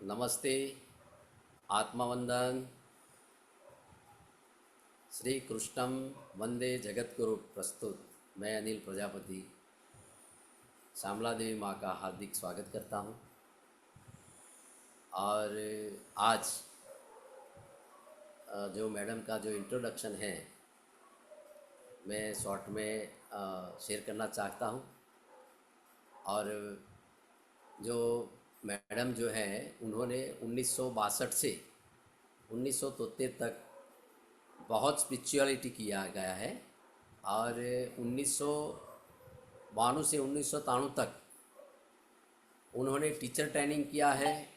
नमस्ते, आत्मवंदन, श्री कृष्णम वंदे जगतगुरु प्रस्तुत। मैं अनिल प्रजापति श्यामला देवी माँ का हार्दिक स्वागत करता हूँ। और आज जो मैडम का जो इंट्रोडक्शन है मैं शॉर्ट में शेयर करना चाहता हूँ। और जो मैडम जो है उन्होंने 1962 से 1973 तक बहुत स्पिरिचुअलिटी किया गया है। और 1992 से 1993 तक उन्होंने टीचर ट्रेनिंग किया है।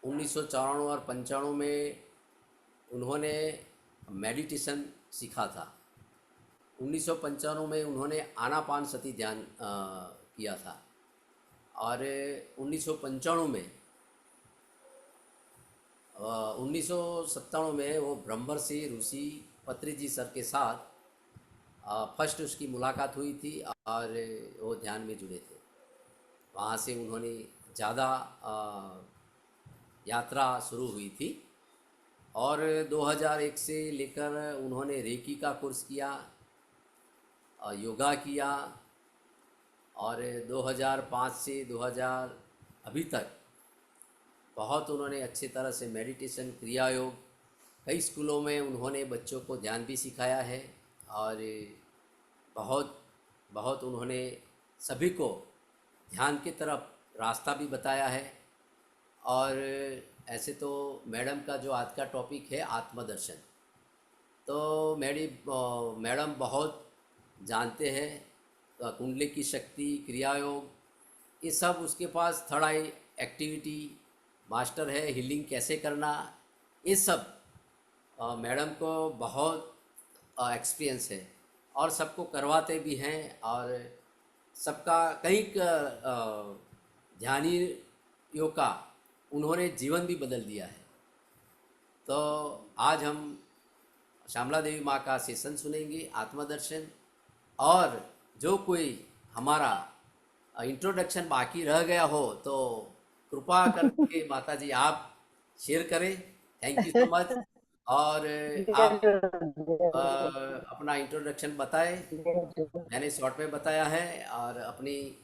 1994 और 95 में उन्होंने मेडिटेशन सीखा था। 1995 में उन्होंने आनापानसती ध्यान किया था। और 1995 में 1997 में वो ब्रह्मर्षि ऋषि पत्री जी सर के साथ फर्स्ट उसकी मुलाकात हुई थी और वो ध्यान में जुड़े थे। वहाँ से उन्होंने ज़्यादा यात्रा शुरू हुई थी। और 2001 से लेकर उन्होंने रेकी का कोर्स किया, योगा किया। और 2005 से 2000 अभी तक बहुत उन्होंने अच्छी तरह से मेडिटेशन, क्रिया योग, कई स्कूलों में उन्होंने बच्चों को ध्यान भी सिखाया है। और बहुत बहुत उन्होंने सभी को ध्यान की तरफ रास्ता भी बताया है। और ऐसे तो मैडम का जो आज का टॉपिक है आत्मदर्शन, तो मैडम बहुत जानते हैं कुंडली की शक्ति, क्रिया योग, ये सब उसके पास थर्ड आई एक्टिविटी मास्टर है। हीलिंग कैसे करना, ये सब मैडम को बहुत एक्सपीरियंस है और सबको करवाते भी हैं। और सबका कई ध्यानियों का उन्होंने जीवन भी बदल दिया है। तो आज हम श्यामला देवी माँ का सेशन सुनेंगे, आत्मदर्शन। और जो कोई हमारा इंट्रोडक्शन बाकी रह गया हो तो कृपा करके माता जी आप शेयर करें। Thank you so much. और आप अपना इंट्रोडक्शन बताएं। मैंने शॉर्ट में बताया है और अपनी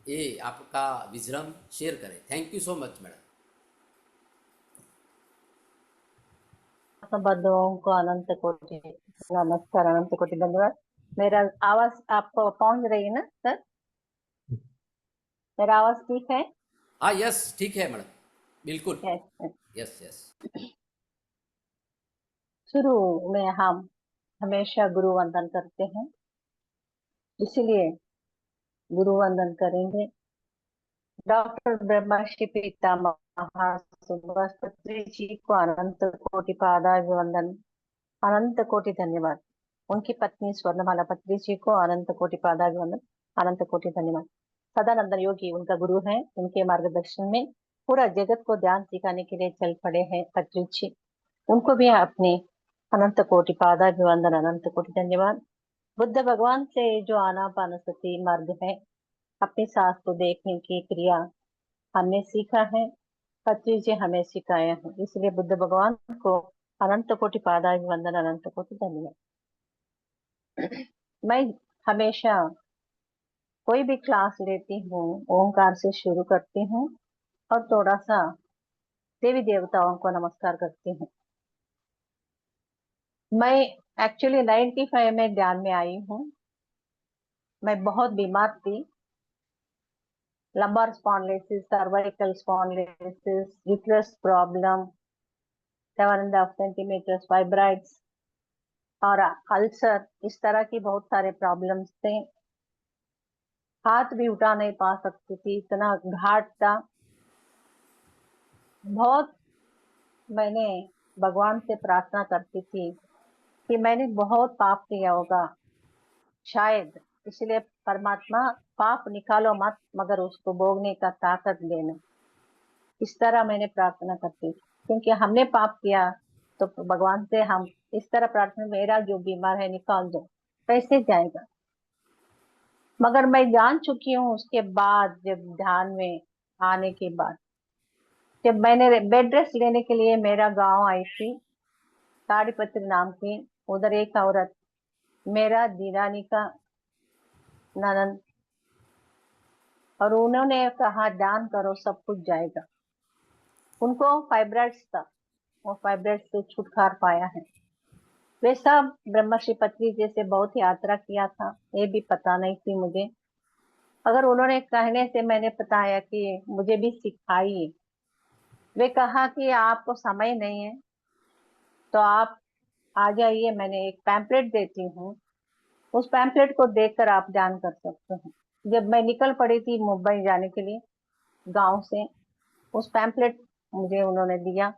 ये आपका विजडम शेयर करें। Thank you so much madam. बंधुओं को अनंत कोटि नमस्कार, अनंत कोटि धन्यवाद। मेरा आवाज आपको पहुंच रही है ना सर? मेरा आवाज ठीक है? हाँ, यस, ठीक है मैडम, बिल्कुल। यस। Yes yes. शुरू में हम हमेशा गुरु वंदन करते हैं, इसीलिए गुरु वंदन करेंगे। डॉक्टर ब्रह्मर्षि पितामह सुभाष पत्री जी को अनंत कोटि पादाभिवंदन, अनंत कोटि धन्यवाद। उनकी पत्नी स्वर्णमाला पत्री जी को अनंत कोटि पादाभिवंदन, अनंत कोटि धन्यवाद। सदानंद योगी उनका गुरु है, उनके मार्गदर्शन में पूरा जगत को ध्यान सिखाने के लिए चल पड़े हैं पत्री जी। उनको भी अपने अनंत कोटि पादाभिवंदन, अनंत कोटि धन्यवाद। बुद्ध भगवान से जो आनापानसती मार्ग है, अपनी सांस को देखने की क्रिया हमने सीखा है, पत्री जी हमें सिखाया है, इसलिए बुद्ध भगवान को अनंत कोटि पादाभिवंदन, अनंत कोटि धन्यवाद। मैं हमेशा कोई भी क्लास लेती हूँ ओंकार से शुरू करती हूँ और थोड़ा सा देवी देवताओं को नमस्कार करती हूँ। मैं एक्चुअली 95 में ध्यान में आई हूँ। मैं बहुत बीमार थी, lumbar spondylosis, cervical spondylosis, uterus problem, 7.5 centimetre fibroids और अल्सर, इस तरह की बहुत सारे प्रॉब्लम्स थे। हाथ भी उठा नहीं पा सकती थी, इतना घाट था। बहुत मैंने भगवान से प्रार्थना करती थी कि मैंने बहुत पाप किया होगा शायद, इसलिए परमात्मा पाप निकालो मत मगर उसको भोगने का ताकत देना, इस तरह मैंने प्रार्थना करती थी। क्योंकि हमने पाप किया तो भगवान से हम इस तरह प्रार्थना, मेरा जो बीमार है निकाल दो, कैसे जाएगा। मगर मैं जान चुकी हूँ उसके बाद, जब ध्यान में आने के बाद जब मैंने बेड रेस्ट लेने के लिए मेरा गांव आई थी, ताड़ीपत्री नाम की, उधर एक औरत, मेरा दीरानी का ननद, और उन्होंने कहा दान करो सब कुछ जाएगा। उनको फाइब्राइड्स था, वो फाइब्राइड्स से छुटकारा पाया है। वे सब ब्रह्मश्री पत्री जैसे बहुत यात्रा किया था, ये भी पता नहीं थी मुझे। अगर उन्होंने कहने से मैंने बताया कि मुझे भी सिखाइए। वे कहा कि आपको समय नहीं है तो आप आ जाइए, मैंने एक पैम्पलेट देती हूँ, उस पैम्पलेट को देखकर आप दान कर सकते हैं। जब मैं निकल पड़ी थी मुंबई जाने के लिए गांव से, उस पैम्पलेट मुझे उन्होंने दिया।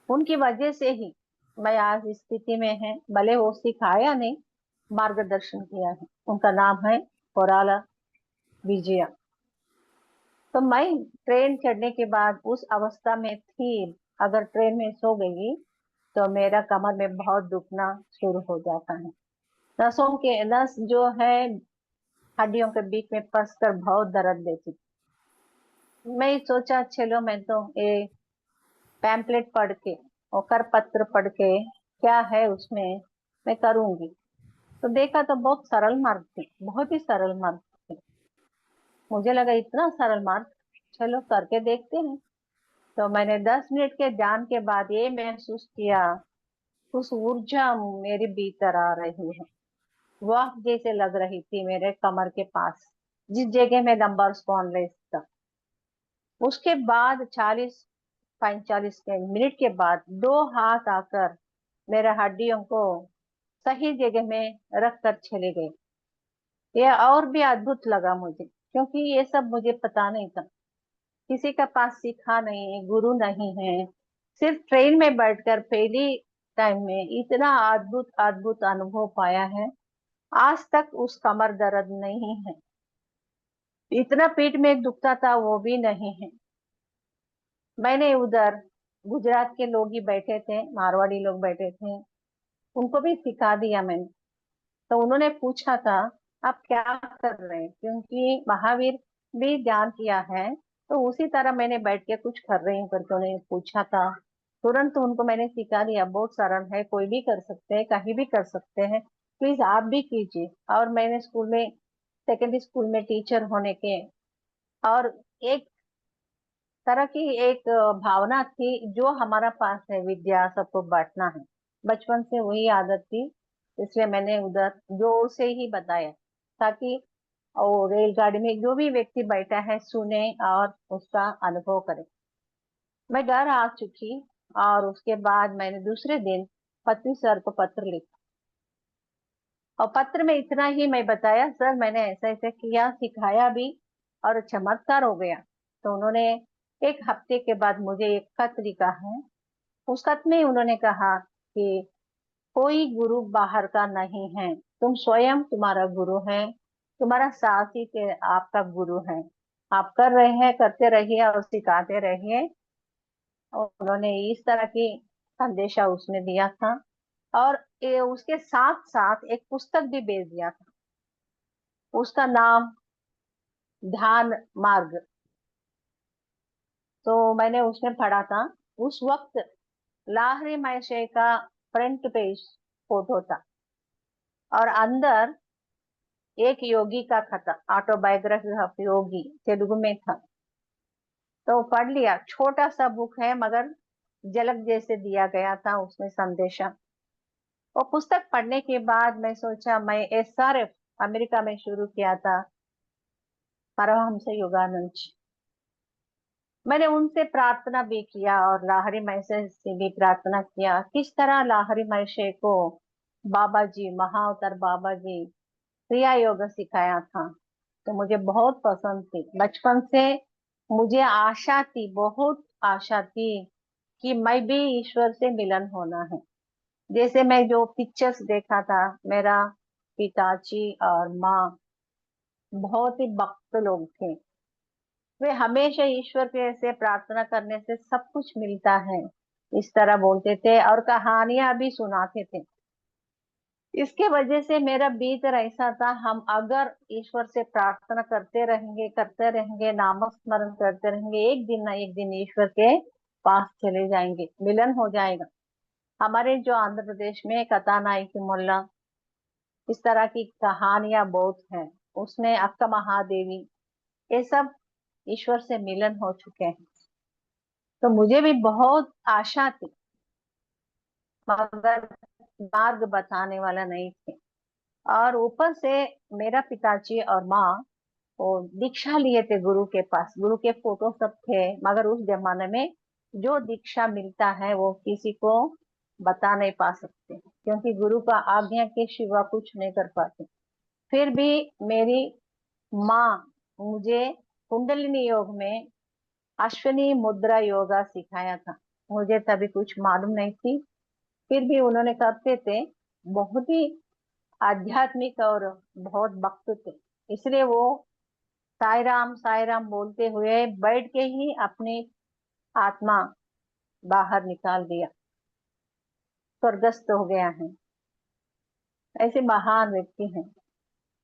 उनकी वजह से ही मैं आज इस स्थिति में है, भले वो सिखाया नहीं, मार्गदर्शन किया है। उनका नाम है कोराला विजया। तो मैं ट्रेन चढ़ने के बाद उस अवस्था में थी, अगर ट्रेन में सो गई तो मेरा कमर में बहुत दुखना शुरू हो जाता है। नसों के नस जो है हड्डियों के बीच में फंस कर बहुत दर्द देती थी। मैं सोचा चलो मैं तो ये पैम्पलेट पढ़ के और कर पत्र पढ़ के क्या है उसमें मैं करूंगी। तो देखा तो बहुत सरल मार्ग थी, बहुत ही सरल मार्ग थी। मुझे लगा इतना सरल मार्ग, चलो करके देखते हैं। तो मैंने 10 मिनट के ध्यान के बाद ये महसूस किया, कुछ ऊर्जा मेरे भीतर आ रही है। वह जैसे लग रही थी मेरे कमर के पास, जिस जगह में नंबर स्पॉनलेस था। उसके बाद 40-45 के मिनट के बाद दो हाथ आकर मेरे हड्डियों को सही जगह में रख कर चले गए। यह और भी अद्भुत लगा मुझे, क्योंकि ये सब मुझे पता नहीं था, किसी का पास सीखा नहीं, गुरु नहीं है। सिर्फ ट्रेन में बैठकर पहली टाइम में इतना अद्भुत अद्भुत अनुभव पाया है। आज तक उस कमर दर्द नहीं है, इतना पेट में दुखता था वो भी नहीं है। मैंने उधर गुजरात के लोग ही बैठे थे, मारवाड़ी लोग बैठे थे, उनको भी सिखा दिया मैंने। तो उन्होंने पूछा था आप क्या कर रहे हैं, क्योंकि महावीर भी ध्यान किया है, तो उसी तरह मैंने बैठ के कुछ कर रही हूँ करके उन्होंने पूछा था। तुरंत उनको मैंने सिखा दिया, बहुत सरल है, कोई भी कर सकते हैं, कहीं भी कर सकते हैं, प्लीज आप भी कीजिए। और मैंने स्कूल में, सेकेंडरी स्कूल में टीचर होने के, और एक तरह की एक भावना थी, जो हमारा पास है विद्या सबको बांटना है, बचपन से वही आदत थी। इसलिए मैंने उधर जोर से ही बताया, ताकि और रेलगाड़ी में जो भी व्यक्ति बैठा है सुने और उसका अनुभव करे। मैं घर आ चुकी, और उसके बाद मैंने दूसरे दिन पति सर को पत्र लिखा, और पत्र में इतना ही मैं बताया, सर मैंने ऐसा ऐसा किया, सिखाया भी, और चमत्कार हो गया। तो उन्होंने एक हफ्ते के बाद मुझे एक खत लिखा है। उस खत में उन्होंने कहा कि कोई गुरु बाहर का नहीं है, तुम स्वयं तुम्हारा गुरु है, तुम्हारा साथ ही के आपका गुरु है। आप कर रहे हैं, करते रहिए और सिखाते रहिए। और उन्होंने इस तरह की संदेशा उसमें दिया था। और ये उसके साथ साथ एक पुस्तक भी भेज दिया था, उसका नाम ध्यान मार्ग। तो मैंने उसमें पढ़ा था, उस वक्त लाहरी महर्षि का फ्रंट पेज फोटो था, और अंदर एक योगी का खत, ऑटोबायोग्राफी ऑफ योगी, तेलुगु में था। तो पढ़ लिया, छोटा सा बुक है मगर झलक जैसे दिया गया था उसमें संदेशा। वो पुस्तक पढ़ने के बाद मैं सोचा, मैं एसआरएफ अमेरिका में शुरू किया था, परमहंस योगानंद जी, मैंने उनसे प्रार्थना भी किया और लाहरी महर्षि से भी प्रार्थना किया। किस तरह लाहरी महर्षि को बाबा जी, महाअवतार बाबा जी क्रिया योग सिखाया था, तो मुझे बहुत पसंद थी। बचपन से मुझे आशा थी, बहुत आशा थी कि मैं भी ईश्वर से मिलन होना है। जैसे मैं जो पिक्चर्स देखा था, मेरा पिताजी और माँ बहुत ही भक्त लोग थे, वे हमेशा ईश्वर के से प्रार्थना करने से सब कुछ मिलता है, इस तरह बोलते थे और कहानियां भी सुनाते थे। इसके वजह से मेरा भीतर ऐसा था, हम अगर ईश्वर से प्रार्थना करते रहेंगे, नाम स्मरण करते रहेंगे, एक दिन ना एक दिन ईश्वर के पास चले जाएंगे, मिलन हो जाएगा। हमारे जो आंध्र प्रदेश में कथानायकी मोहल्ला, इस तरह की कहानियां बहुत हैं। उसमें अक्का महादेवी, ये सब ईश्वर से मिलन हो चुके हैं। तो मुझे भी बहुत आशा थी, मगर मार्ग बताने वाला नहीं थे। और ऊपर से मेरा पिताजी और माँ वो दीक्षा लिए थे गुरु के पास, गुरु के फोटो सब थे, मगर उस जमाने में जो दीक्षा मिलता है वो किसी को बता नहीं पा सकते, क्योंकि गुरु का आज्ञा के सिवा कुछ नहीं कर पाते। फिर भी मेरी माँ मुझे कुंडलिनी योग में अश्विनी मुद्रा योगा सिखाया था। मुझे तभी कुछ मालूम नहीं थी, फिर भी उन्होंने करते थे। बहुत ही आध्यात्मिक और बहुत भक्त थे, इसलिए वो साई राम बोलते हुए बैठ के ही अपनी आत्मा बाहर निकाल दिया, स्वर्गस्थ हो गया है। ऐसे महान व्यक्ति हैं।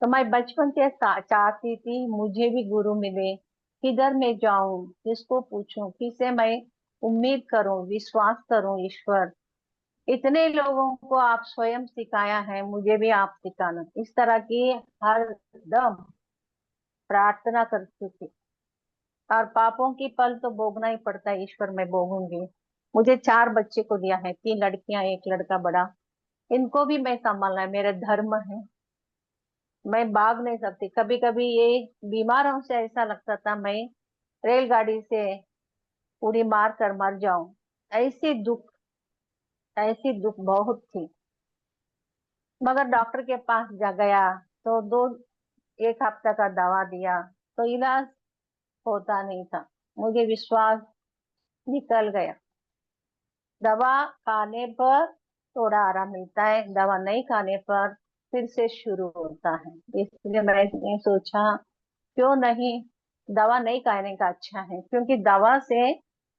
तो मैं बचपन से चाहती थी मुझे भी गुरु मिले, किधर मैं जाऊं, किसको पूछूं, किसे मैं उम्मीद करूं, विश्वास करूं। ईश्वर, इतने लोगों को आप स्वयं सिखाया है, मुझे भी आप सिखाना। इस तरह की हर दम प्रार्थना करती थी। और पापों की फल तो भोगना ही पड़ता है, ईश्वर मैं भोगूंगी। मुझे 4 बच्चे को दिया है, 3 लड़कियां 1 लड़का बड़ा, इनको भी मैं संभालना है, मेरा धर्म है। मैं भाग नहीं सकती। कभी कभी ये बीमारों से ऐसा लगता था मैं रेलगाड़ी से उड़ी मार कर मर जाऊं। ऐसी दुख ऐसी दुख बहुत थी। मगर डॉक्टर के पास जा गया तो 1 हफ्ता का दवा दिया, तो इलाज होता नहीं था। मुझे विश्वास निकल गया। दवा खाने पर थोड़ा आराम मिलता है, दवा नहीं खाने पर फिर से शुरू होता है। इसलिए मैंने सोचा क्यों नहीं, दवा नहीं खाने का अच्छा है, क्योंकि दवा से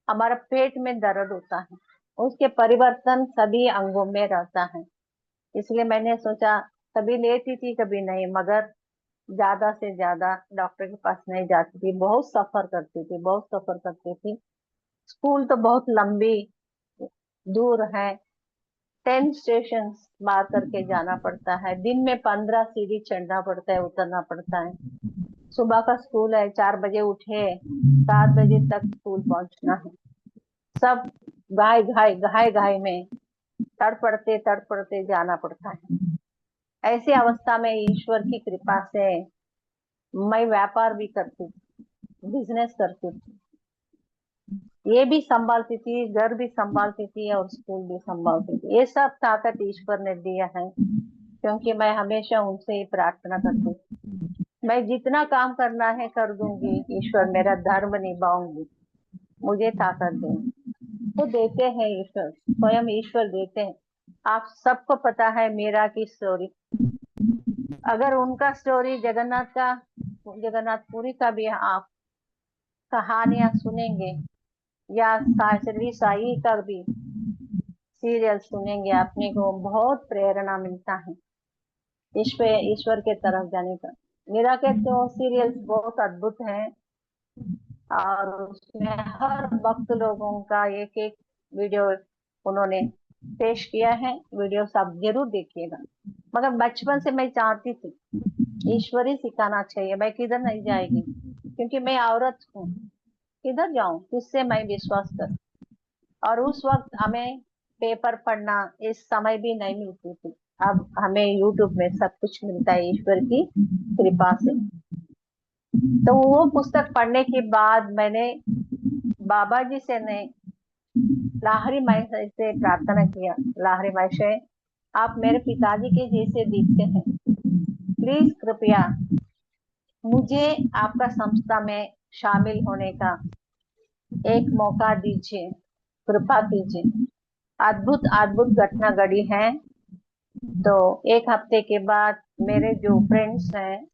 हमारा पेट में दर्द होता है, उसके परिवर्तन सभी अंगों में रहता है। इसलिए मैंने सोचा, कभी लेती थी कभी नहीं, मगर ज्यादा से ज्यादा डॉक्टर के पास नहीं जाती थी। बहुत सफर करती थी, बहुत सफर करती थी। स्कूल तो बहुत लंबी दूर है, 10 स्टेशन मार करके जाना पड़ता है। दिन में 15 सीढ़ी चढ़ना पड़ता है, उतरना पड़ता है। सुबह का स्कूल है, 4 बजे उठे, 7 बजे तक स्कूल पहुंचना है। सब घाय घाय में तड़पड़ते तड़पड़ते जाना पड़ता है। ऐसी अवस्था में ईश्वर की कृपा से मैं व्यापार भी करती थी, बिजनेस करती थी, ये भी संभालती थी, घर भी संभालती थी और स्कूल भी संभालती थी। ये सब ताकत ईश्वर ने दिया है, क्योंकि मैं हमेशा उनसे ही प्रार्थना करती थी। मैं जितना काम करना है कर दूंगी, ईश्वर मेरा धर्म निभाऊंगी, मुझे ताकत दें। तो देते हैं ईश्वर, स्वयं ईश्वर देते हैं। आप सबको पता है मीरा की स्टोरी। अगर उनका स्टोरी जगन्नाथपुरी का भी आप कहानियां सुनेंगे, या श्री साई का भी सीरियल सुनेंगे, अपने को बहुत प्रेरणा मिलता है ईश्वर के तरफ जाने का। मीरा के तो सीरियल्स बहुत अद्भुत हैं, और उसमें हर वक्त लोगों का एक एक वीडियो उन्होंने पेश किया है। वीडियो सब जरूर देखिएगा। मगर बचपन से मैं चाहती थी ईश्वर ही सिखाना चाहिए, मैं किधर नहीं जाएगी, क्योंकि मैं औरत हूँ, किधर जाऊं, किससे मैं विश्वास करूं। और उस वक्त हमें पेपर पढ़ना इस समय भी नहीं मिलती थी। अब हमें यूट्यूब में सब कुछ मिलता है ईश्वर की कृपा से। तो वो पुस्तक पढ़ने के बाद मैंने बाबा जी से ने लाहरी माई से प्रार्थना किया, लाहरी माई से आप मेरे पिताजी के जैसे दिखते हैं, प्लीज कृपया मुझे आपका संस्था में शामिल होने का एक मौका दीजिए, कृपा कीजिए। अद्भुत अद्भुत घटना घड़ी है। तो 1 हफ्ते के बाद मेरे जो फ्रेंड्स हैं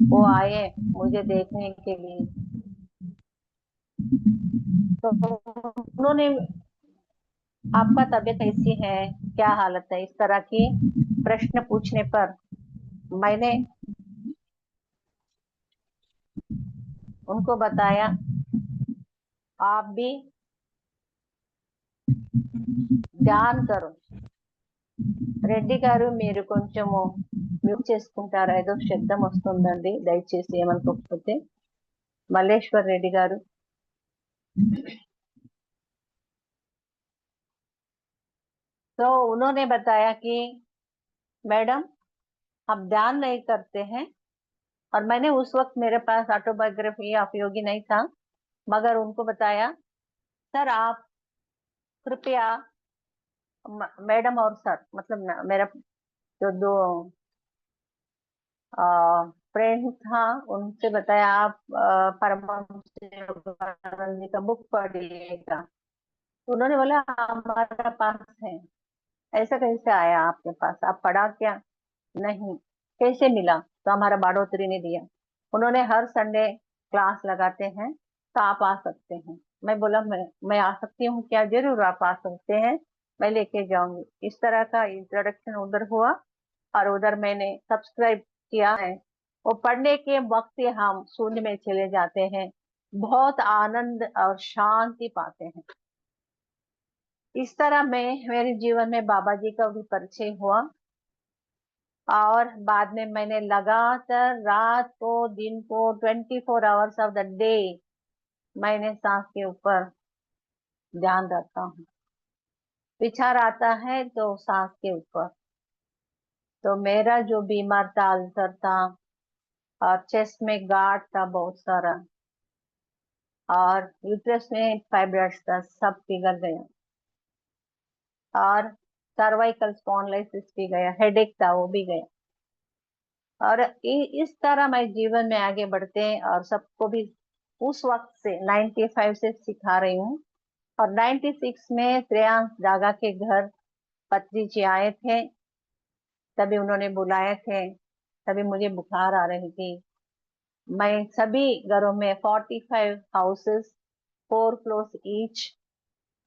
वो आए मुझे देखने के लिए। तो उन्होंने आपका तबीयत कैसी है, क्या हालत है, इस तरह की प्रश्न पूछने पर मैंने उनको बताया, आप भी ధ్యాन करो। రెడ్డి గారు మీరు కొంచెము మ్యూట్ చేసుకుంటారా? ఏదో శబ్దం వస్తుందండి, దయచేసి ఏమనుకోకపోతే। మల్లేశ్వర్ రెడ్డి గారు, तो उन्होंने बताया कि मैडम हम ध्यान नहीं करते हैं। और मैंने उस वक्त मेरे पास ऑटोबायोग्राफी ऑफ योगी नहीं था, मगर उनको बताया, सर आप कृपया मैडम और सर मतलब मेरा जो दो फ्रेंड था उनसे बताया, आप परमहंस योगानंद जी का बुक पढ़िएगा। तो उन्होंने बोला हमारे पास है। ऐसा कैसे आया आपके पास, आप पढ़ा क्या? नहीं। कैसे मिला? तो हमारा बाड़ोतरी ने दिया। उन्होंने हर संडे क्लास लगाते हैं, तो आप आ सकते हैं। मैं बोला मैं आ सकती हूँ क्या? जरूर आप आ सकते हैं, मैं लेके जाऊंगी। इस तरह का इंट्रोडक्शन उधर हुआ और उधर मैंने सब्सक्राइब किया है। वो पढ़ने के वक्त ही हम शून्य में चले जाते हैं, बहुत आनंद और शांति पाते हैं। इस तरह में मेरे जीवन में बाबा जी का भी परिचय हुआ। और बाद में मैंने लगातार रात को दिन को 24 आवर्स ऑफ द डे मैंने सांस के ऊपर ध्यान रखता हूँ। विचार आता है तो सांस के ऊपर। तो मेरा जो बीमार था, अल्सर था और चेस्ट में गार्ड था बहुत सारा, और यूट्रस में फाइब्रॉइड्स था, सब पिघल गया। और सर्वाइकल स्पॉन्डिलोसिस भी गया, हेडेक था वो भी गया। और इस तरह मैं जीवन में आगे बढ़ते और सबको भी उस वक्त से 95 से सिखा रही हूँ। और 96 में श्रेयांश दागा के घर पत्री जी आए थे, तभी उन्होंने बुलाए थे। तभी मुझे बुखार आ रही थी। मैं सभी घरों में 45 हाउसेस, 4 फ्लोर्स ईच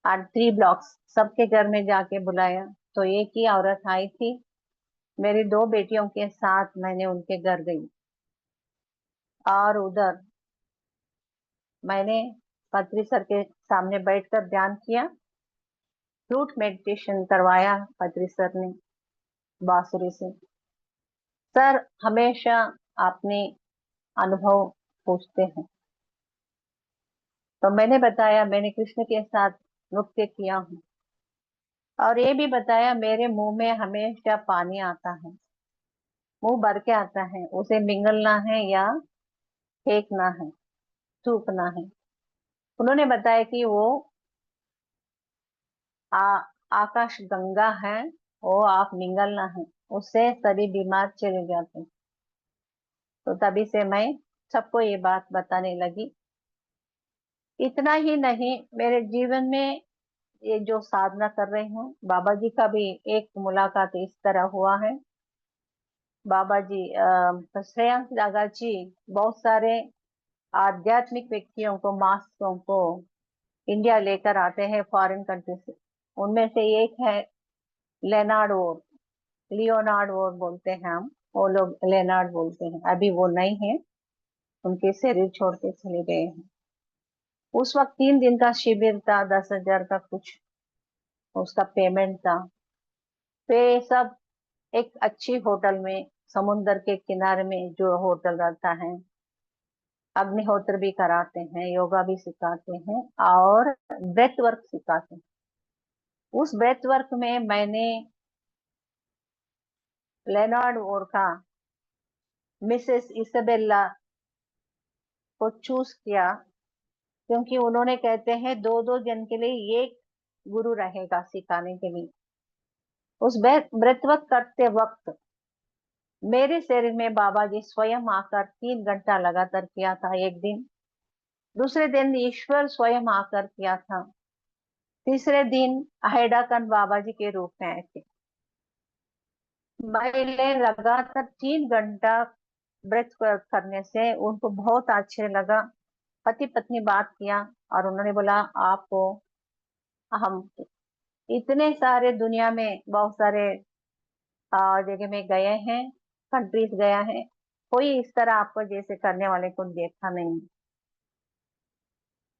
और 3 ब्लॉक्स, सबके घर में जाके बुलाया। तो एक ही औरत आई थी, मेरी 2 बेटियों के साथ मैंने उनके घर गई। और उधर मैंने पत्री सर के सामने बैठकर ध्यान किया, फ्लूट मेडिटेशन करवाया पत्री सर ने बांसुरी से। सर हमेशा अपने अनुभव पूछते हैं। तो मैंने बताया मैंने कृष्ण के साथ नृत्य किया हूँ। और ये भी बताया मेरे मुंह में हमेशा पानी आता है, मुंह भर के आता है, उसे निगलना है या फेंकना है, थूकना है। उन्होंने बताया कि वो आ, आकाश गंगा है, वो आप निगलना है, उससे सभी बीमार चले जाते हैं। तो तभी से मैं सबको ये बात बताने लगी। इतना ही नहीं, मेरे जीवन में ये जो साधना कर रही हूँ, बाबा जी का भी एक मुलाकात इस तरह हुआ है। बाबा जी श्रेयांश दागा जी बहुत सारे आध्यात्मिक व्यक्तियों को, मास्टरों को इंडिया लेकर आते हैं फॉरेन कंट्री से। उनमें से एक है लेनार्ड वोर, लियोनार्ड वोर बोलते हैं हम, वो लोग लेनार्ड बोलते हैं। अभी वो नहीं है, उनके शरीर छोड़ के चले गए हैं। उस वक्त 3 दिन का शिविर था, 10,000 का कुछ उसका पेमेंट था। वे सब एक अच्छी होटल में, समुन्दर के किनारे में जो होटल रहता है, अग्निहोत्र भी कराते हैं, योगा भी सिखाते हैं और ब्रेथ वर्क सिखाते हैं। उस ब्रेथ वर्क में मैंने लेनार्ड वोर का मिसेस इसाबेला को चूज किया, क्योंकि उन्होंने कहते हैं 2-2 जन के लिए एक गुरु रहेगा सिखाने के लिए। उस ब्रेथ वर्क करते वक्त मेरे शरीर में बाबा जी स्वयं आकर 3 घंटा लगातार किया था एक दिन। दूसरे दिन ईश्वर स्वयं आकर किया था। तीसरे दिन हैडाकन बाबा जी के रूप में आए थे। मैंने लगातार 3 घंटा ब्रेथ करने से उनको बहुत अच्छे लगा। पति पत्नी बात किया और उन्होंने बोला आपको हम इतने सारे दुनिया में बहुत सारे जगह में गए हैं, कंट्रीज गया है, कोई इस तरह आपको जैसे करने वाले को देखा नहीं।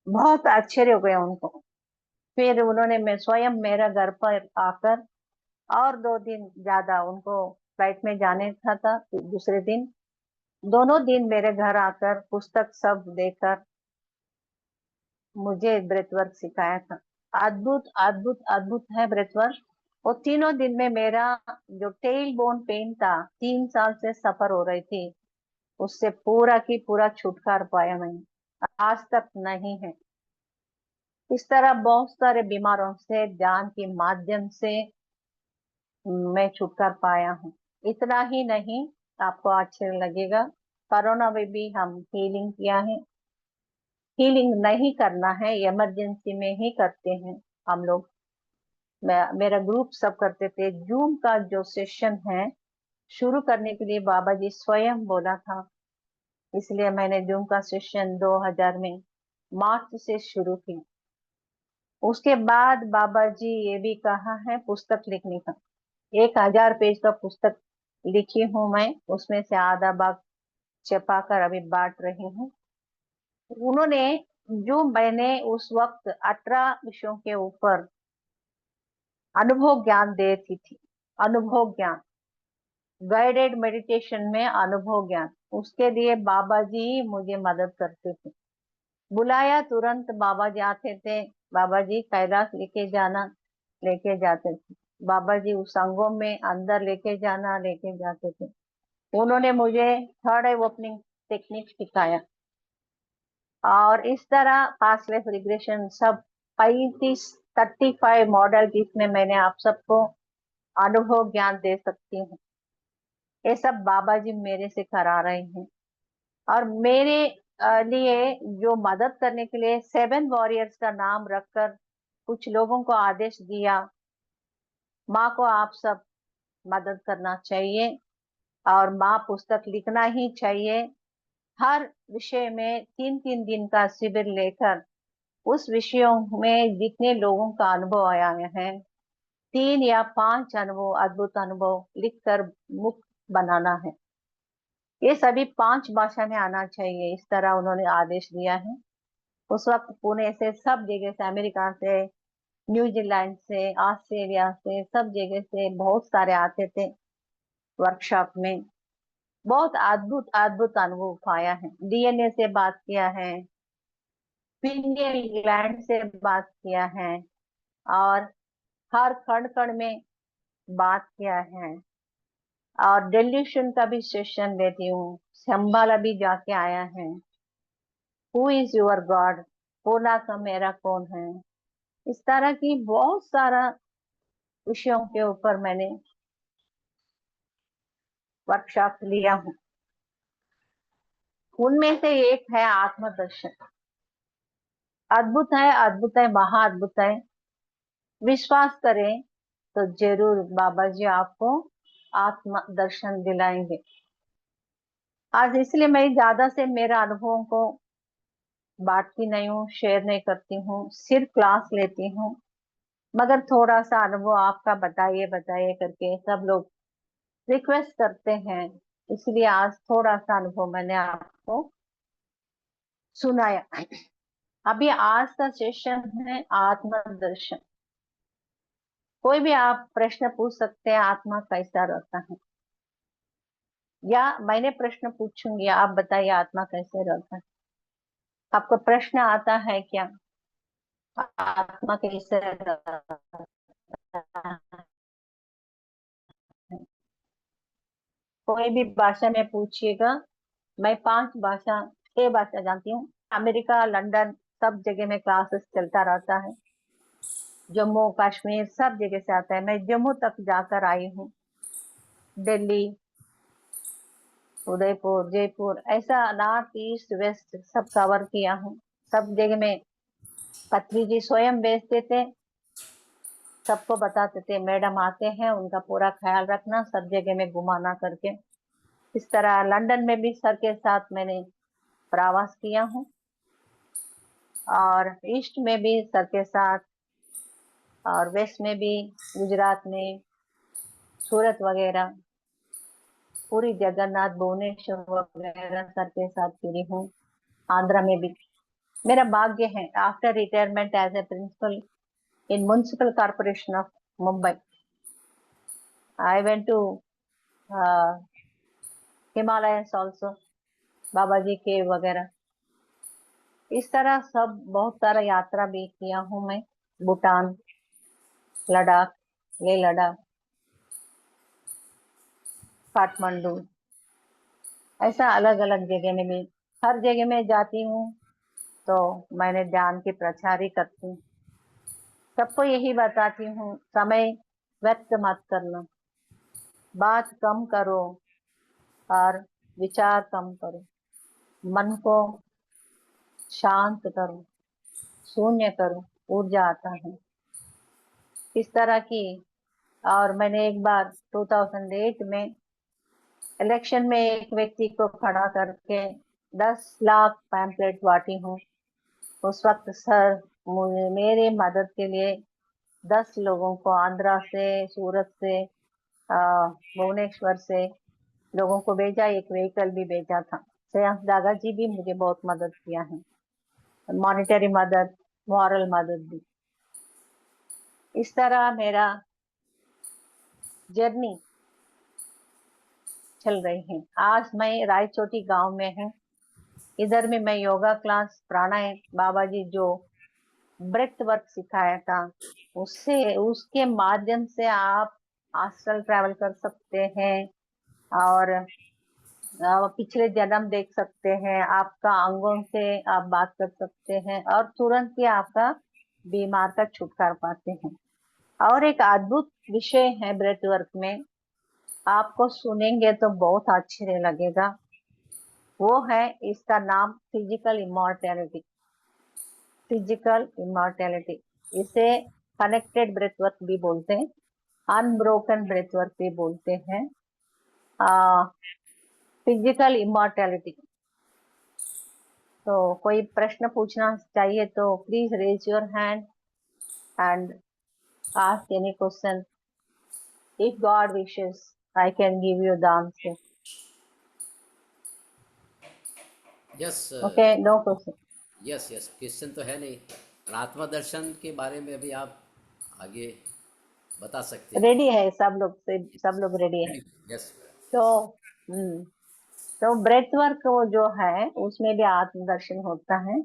बहुत आश्चर्य हो गया उनको। फिर उन्होंने मैं स्वयं मेरा घर पर आकर, और 2 दिन ज्यादा उनको फ्लाइट में जाने था दूसरे दिन, दोनों दिन मेरे घर आकर पुस्तक सब देकर मुझे ब्रेथ वर्क सिखाया था। अद्भुत अद्भुत अद्भुत है ब्रेथ वर्क। वो तीनों दिन में मेरा जो टेल बोन पेन था, 3 साल से सफर हो रही थी, उससे पूरा की पूरा छुटकारा पाया मैंने, आज तक नहीं है। इस तरह बहुत सारे बीमारों से ध्यान के माध्यम से मैं छुटकारा पाया हूँ। इतना ही नहीं, आपको आश्चर्य लगेगा, कोरोना में भी हम हीलिंग किया है। हीलिंग नहीं करना है, इमरजेंसी में ही करते हैं हम लोग। मेरा ग्रुप सब करते थे। जूम का जो सेशन है शुरू करने के लिए बाबा जी स्वयं बोला था, इसलिए मैंने जूम का सेशन 2000 में मार्च से शुरू किया। उसके बाद बाबा जी ये भी कहा है पुस्तक लिखने का। 1000 पेज का पुस्तक लिखी हूँ मैं, उसमें से आधा भाग छपा कर अभी बांट रही हूँ। उन्होंने जो मैंने उस वक्त 18 विषयों के ऊपर अनुभव ज्ञान देती थी, अनुभव ज्ञान, गाइडेड मेडिटेशन में अनुभव ज्ञान, उसके लिए बाबा जी मुझे मदद करते थे। बुलाया तुरंत बाबा जी आते थे, बाबा जी कैलाश लेके जाना, लेके जाते थे। बाबा जी उस संगम में अंदर लेके जाना, लेके जाते थे। उन्होंने मुझे थर्ड आई ओपनिंग टेक्निक सिखाया, और इस तरह पासलेस रिग्रेशन सब 35 मॉडल जिसमें मैंने आप सबको अनुभव ज्ञान दे सकती हूँ, ये सब बाबा जी मेरे से करा रहे हैं। और मेरे लिए जो मदद करने के लिए 7 वॉरियर्स का नाम रखकर कुछ लोगों को आदेश दिया, माँ को आप सब मदद करना चाहिए और माँ पुस्तक लिखना ही चाहिए। हर विषय में 3-3 दिन का शिविर लेकर उस विषयों में जितने लोगों का अनुभव आया है, 3 या 5 अनुभव, अद्भुत अनुभव लिखकर मुक्त बनाना है। ये सभी 5 भाषा में आना चाहिए, इस तरह उन्होंने आदेश दिया है। उस वक्त पुणे से, सब जगह से, अमेरिका से, न्यूजीलैंड से, ऑस्ट्रेलिया से, सब जगह से बहुत सारे आते थे वर्कशॉप में। बहुत अद्भुत अद्भुत अनुभव पाया है। डीएनए से बात किया है, पिनियल ग्लैंड से बात किया है, और हर कण कण में बात किया है। और डेल्यूशन का भी सेशन लेती हूँ, शंबाला भी जाके आया है। हु इज योर गॉड, बोला का मेरा कौन है। इस तरह की बहुत सारा विषयों के ऊपर मैंने वर्कशॉप लिया हूँ। उनमें से एक है आत्मदर्शन। अद्भुत है, अद्भुत है, महाअद्भुत है। विश्वास करें तो जरूर बाबा जी आपको आत्म दर्शन दिलाएंगे। आज इसलिए मैं ज्यादा से मेरा अनुभवों को बांटती नहीं हूँ, शेयर नहीं करती हूँ, सिर्फ क्लास लेती हूँ। मगर थोड़ा सा अनुभव आपका बताइए बताइए करके सब लोग रिक्वेस्ट करते हैं, इसलिए आज थोड़ा सा अनुभव मैंने आपको सुनाया। अभी आज का सेशन है आत्मदर्शन। कोई भी आप प्रश्न पूछ सकते हैं, आत्मा कैसा रहता है, या मैंने प्रश्न पूछूंगी, आप बताइए आत्मा कैसे रहता है। आपको प्रश्न आता है क्या, आत्मा कैसे रहता है? कोई भी भाषा में पूछिएगा। मैं 5 भाषा, 6 भाषा जानती हूँ। अमेरिका, लंदन, सब जगह में क्लासेस चलता रहता है। जम्मू कश्मीर सब जगह से आता है। मैं जम्मू तक जाकर आई हूँ, दिल्ली, उदयपुर, जयपुर, ऐसा नॉर्थ ईस्ट वेस्ट सब कवर किया हूँ। सब जगह में पत्री जी स्वयं भेजते थे, सबको बताते थे मैडम आते हैं, उनका पूरा ख्याल रखना, सब जगह में घुमाना करके। इस तरह लंदन में भी सर के साथ मैंने प्रवास किया हूँ, और ईस्ट में भी सर के साथ और वेस्ट में भी, गुजरात में, सूरत वगैरह, पूरी जगन्नाथ, भुवनेश्वर वगैरह सर के साथ फिरी हूँ। आंध्रा में भी मेरा भाग्य है। After retirement as a principal in municipal corporation of Mumbai, I went to Himalayas also, बाबा जी के वगैरह। इस तरह सब बहुत सारा यात्रा भी किया हूँ मैं। भूटान, लद्दाख, लेह लद्दाख, काठमांडू, ऐसा अलग अलग जगह में भी। हर जगह में जाती हूँ तो मैंने ध्यान की प्रचार ही करती हूँ। सबको यही बताती हूँ, समय व्यर्थ मत करना, बात कम करो और विचार कम करो, मन को शांत करो, शून्य करो, ऊर्जा आता है इस तरह की। और मैंने एक बार 2008 में इलेक्शन में एक व्यक्ति को खड़ा करके 10 लाख पैम्पलेट बांटी हूँ। उस वक्त सर मेरे मदद के लिए 10 लोगों को आंध्रा से, सूरत से, भुवनेश्वर से लोगों को भेजा। एक व्हीकल भी भेजा था। श्रेयांश दागा जी भी मुझे बहुत मदद किया है, मॉनेटरी मदद, मॉरल मदद भी। इस तरह मेरा जर्नी चल रही है। आज मैं रायचोटी गांव में हूँ। इधर में मैं योगा क्लास, प्राणायाम, बाबा जी जो ब्रेथ वर्क सिखाया था, उससे उसके माध्यम से आप आस्ट्रल ट्रैवल कर सकते हैं और पिछले जन्म देख सकते हैं। आपका अंगों से आप बात कर सकते हैं और तुरंत ही आपका बीमार का छुटकारा पाते हैं। और एक अद्भुत विषय है ब्रेथ वर्क में, आपको सुनेंगे तो बहुत आश्चर्य लगेगा। वो है, इसका नाम फिजिकल इमॉर्टैलिटी। फिजिकल इमॉर्टैलिटी, इसे कनेक्टेड ब्रेथ वर्क भी बोलते हैं, अनब्रोकन ब्रेथ वर्क भी बोलते हैं। Physical immortality. तो कोई प्रश्न पूछना चाहिए तो please raise your hand and ask any question. If God wishes I can give you the answer. Yes okay, no question. Yes yes, question तो है नहीं। आत्मा दर्शन के बारे में अभी आप आगे बता सकते हैं। रेडी है सब लोग से, सब लोग रेडी है। यस। तो तो ब्रेथ वर्क वो जो है उसमें भी आत्मदर्शन होता है।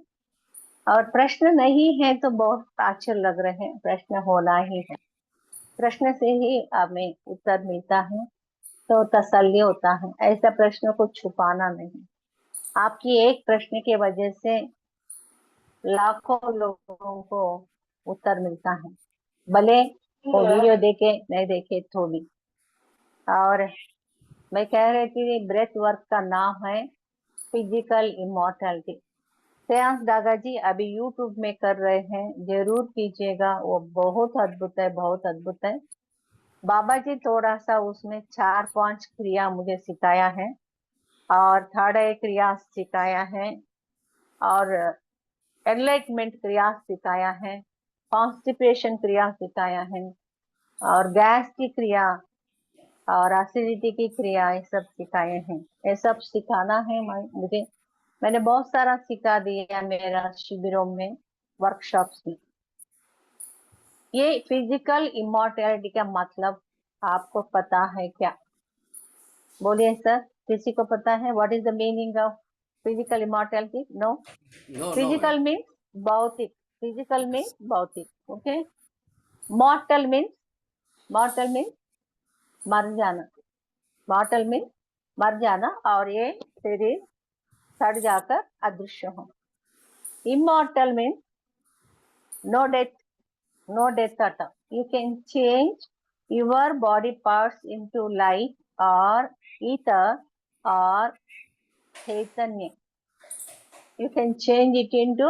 और प्रश्न नहीं है तो बहुत आश्चर्य लग रहे हैं, प्रश्न होना ही है। प्रश्न से ही हमें उत्तर मिलता है तो तसल्ली होता है। ऐसा प्रश्न को छुपाना नहीं। आपकी एक प्रश्न के वजह से लाखों लोगों को उत्तर मिलता है, भले वो वीडियो देखे नहीं देखे तो भी। और मैं कह रही थी ब्रेथ वर्क का नाम है फिजिकल इमॉर्टैलिटी। श्रेयांश दादाजी अभी यूट्यूब में कर रहे हैं, जरूर कीजिएगा, वो बहुत अद्भुत है, बहुत अद्भुत है। बाबा जी थोड़ा सा उसमें 4-5 क्रिया मुझे सिखाया है और थर्ड आई क्रिया सिखाया है और एनलाइटमेंट क्रिया सिखाया है, कॉन्स्टिपेशन क्रिया सिखाया है और गैस की क्रिया और एसिडिटी की क्रिया, ये सब सिखाए हैं। ये सब सिखाना है मुझे। मैंने बहुत सारा सिखा दिया मेरा शिविरों में, वर्कशॉप्स में। ये फिजिकल इमॉर्टैलिटी का मतलब आपको पता है क्या? बोलिए सर, किसी को पता है what is the meaning of physical immortality? No. No no ma'am. Physical means भौतिक, फिजिकल मीन्स भौतिक, okay. Mortal means, mortal means मर जाना, मॉर्टल मीन्स मर जाना और ये शरीर सड़ जाकर अदृश्य हो। Immortal means no death, no death at all. You can change your body parts into light or ether or chaitanya. You can change it into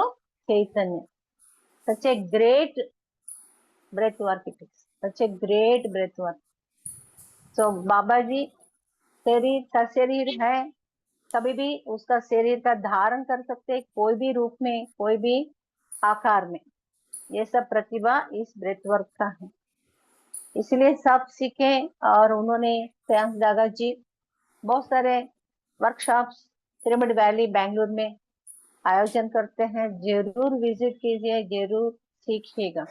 chaitanya. Such a great breath work it is. Such a great breath work. So बाबा जी शरीर का शरीर है, कभी भी उसका शरीर का धारण कर सकते, कोई भी रूप में, कोई भी आकार में। ये सब प्रतिभा इस ब्रेथ वर्क का है, इसलिए सब सीखे। और उन्होंने प्रियांक दागा जी बहुत सारे वर्कशॉप्स पिरामिड वैली बेंगलुरु में आयोजन करते हैं, जरूर विजिट कीजिए, जरूर सीखिएगा।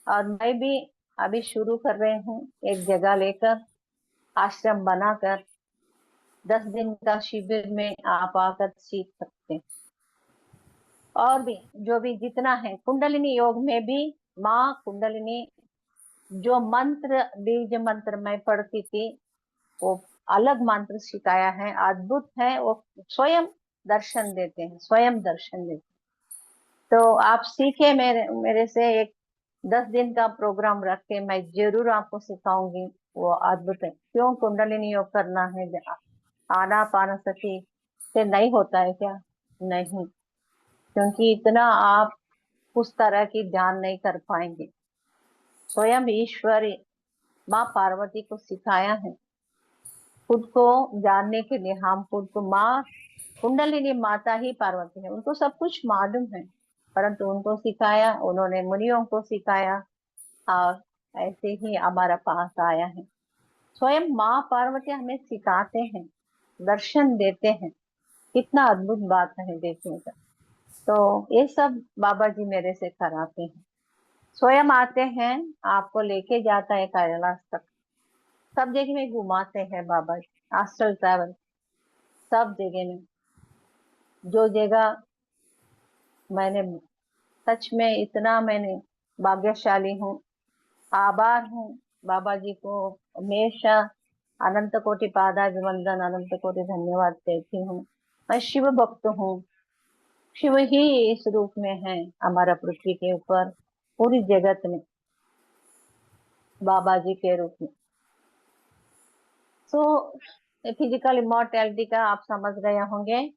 और मैं भी अभी शुरू कर रही हूँ, एक जगह लेकर आश्रम बनाकर 10 दिन का शिविर में आप आकर सीख सकते हैं। और भी जो भी जितना है कुंडलिनी योग में भी माँ कुंडलिनी जो मंत्र बीज मंत्र मैं पढ़ती थी, वो अलग मंत्र सिखाया है, अद्भुत है। वो स्वयं दर्शन देते हैं, स्वयं दर्शन देते हैं। तो आप सीखे मेरे मेरे से एक 10 दिन का प्रोग्राम रख के मैं जरूर आपको सिखाऊंगी। वो अद्भुत है। क्यों कुंडलिनी योग करना है? आनापानसति से नहीं होता है क्या? नहीं, क्योंकि इतना आप उस तरह की ध्यान नहीं कर पाएंगे। स्वयं ईश्वर माँ पार्वती को सिखाया है। खुद को जानने के लिए हम खुद को माँ कुंडलिनी माता ही पार्वती है, उनको सब कुछ मालूम है, परंतु उनको सिखाया, उन्होंने मुनियों को सिखाया, और ऐसे ही हमारा पास आया है। स्वयं माँ पार्वती हमें सिखाते हैं, दर्शन देते हैं। कितना अद्भुत बात है देखिएगा। तो ये सब बाबा जी मेरे से कराते हैं, स्वयं आते हैं, आपको लेके जाता है कैलाश तक, सब जगह में घुमाते हैं बाबा जी, आस्ट्रल ट्रैवल सब जगह में। जो जगह मैंने सच में इतना मैंने भाग्यशाली हूँ, आभार हूँ बाबा जी को हमेशा अनंत कोटि पादाभिवंदन, अनंत कोटि धन्यवाद देती हूँ। मैं शिव भक्त हूँ, शिव ही इस रूप में है हमारा पृथ्वी के ऊपर, पूरी जगत में बाबा जी के रूप में। तो फिजिकल इमॉर्टैलिटी का आप समझ गए होंगे,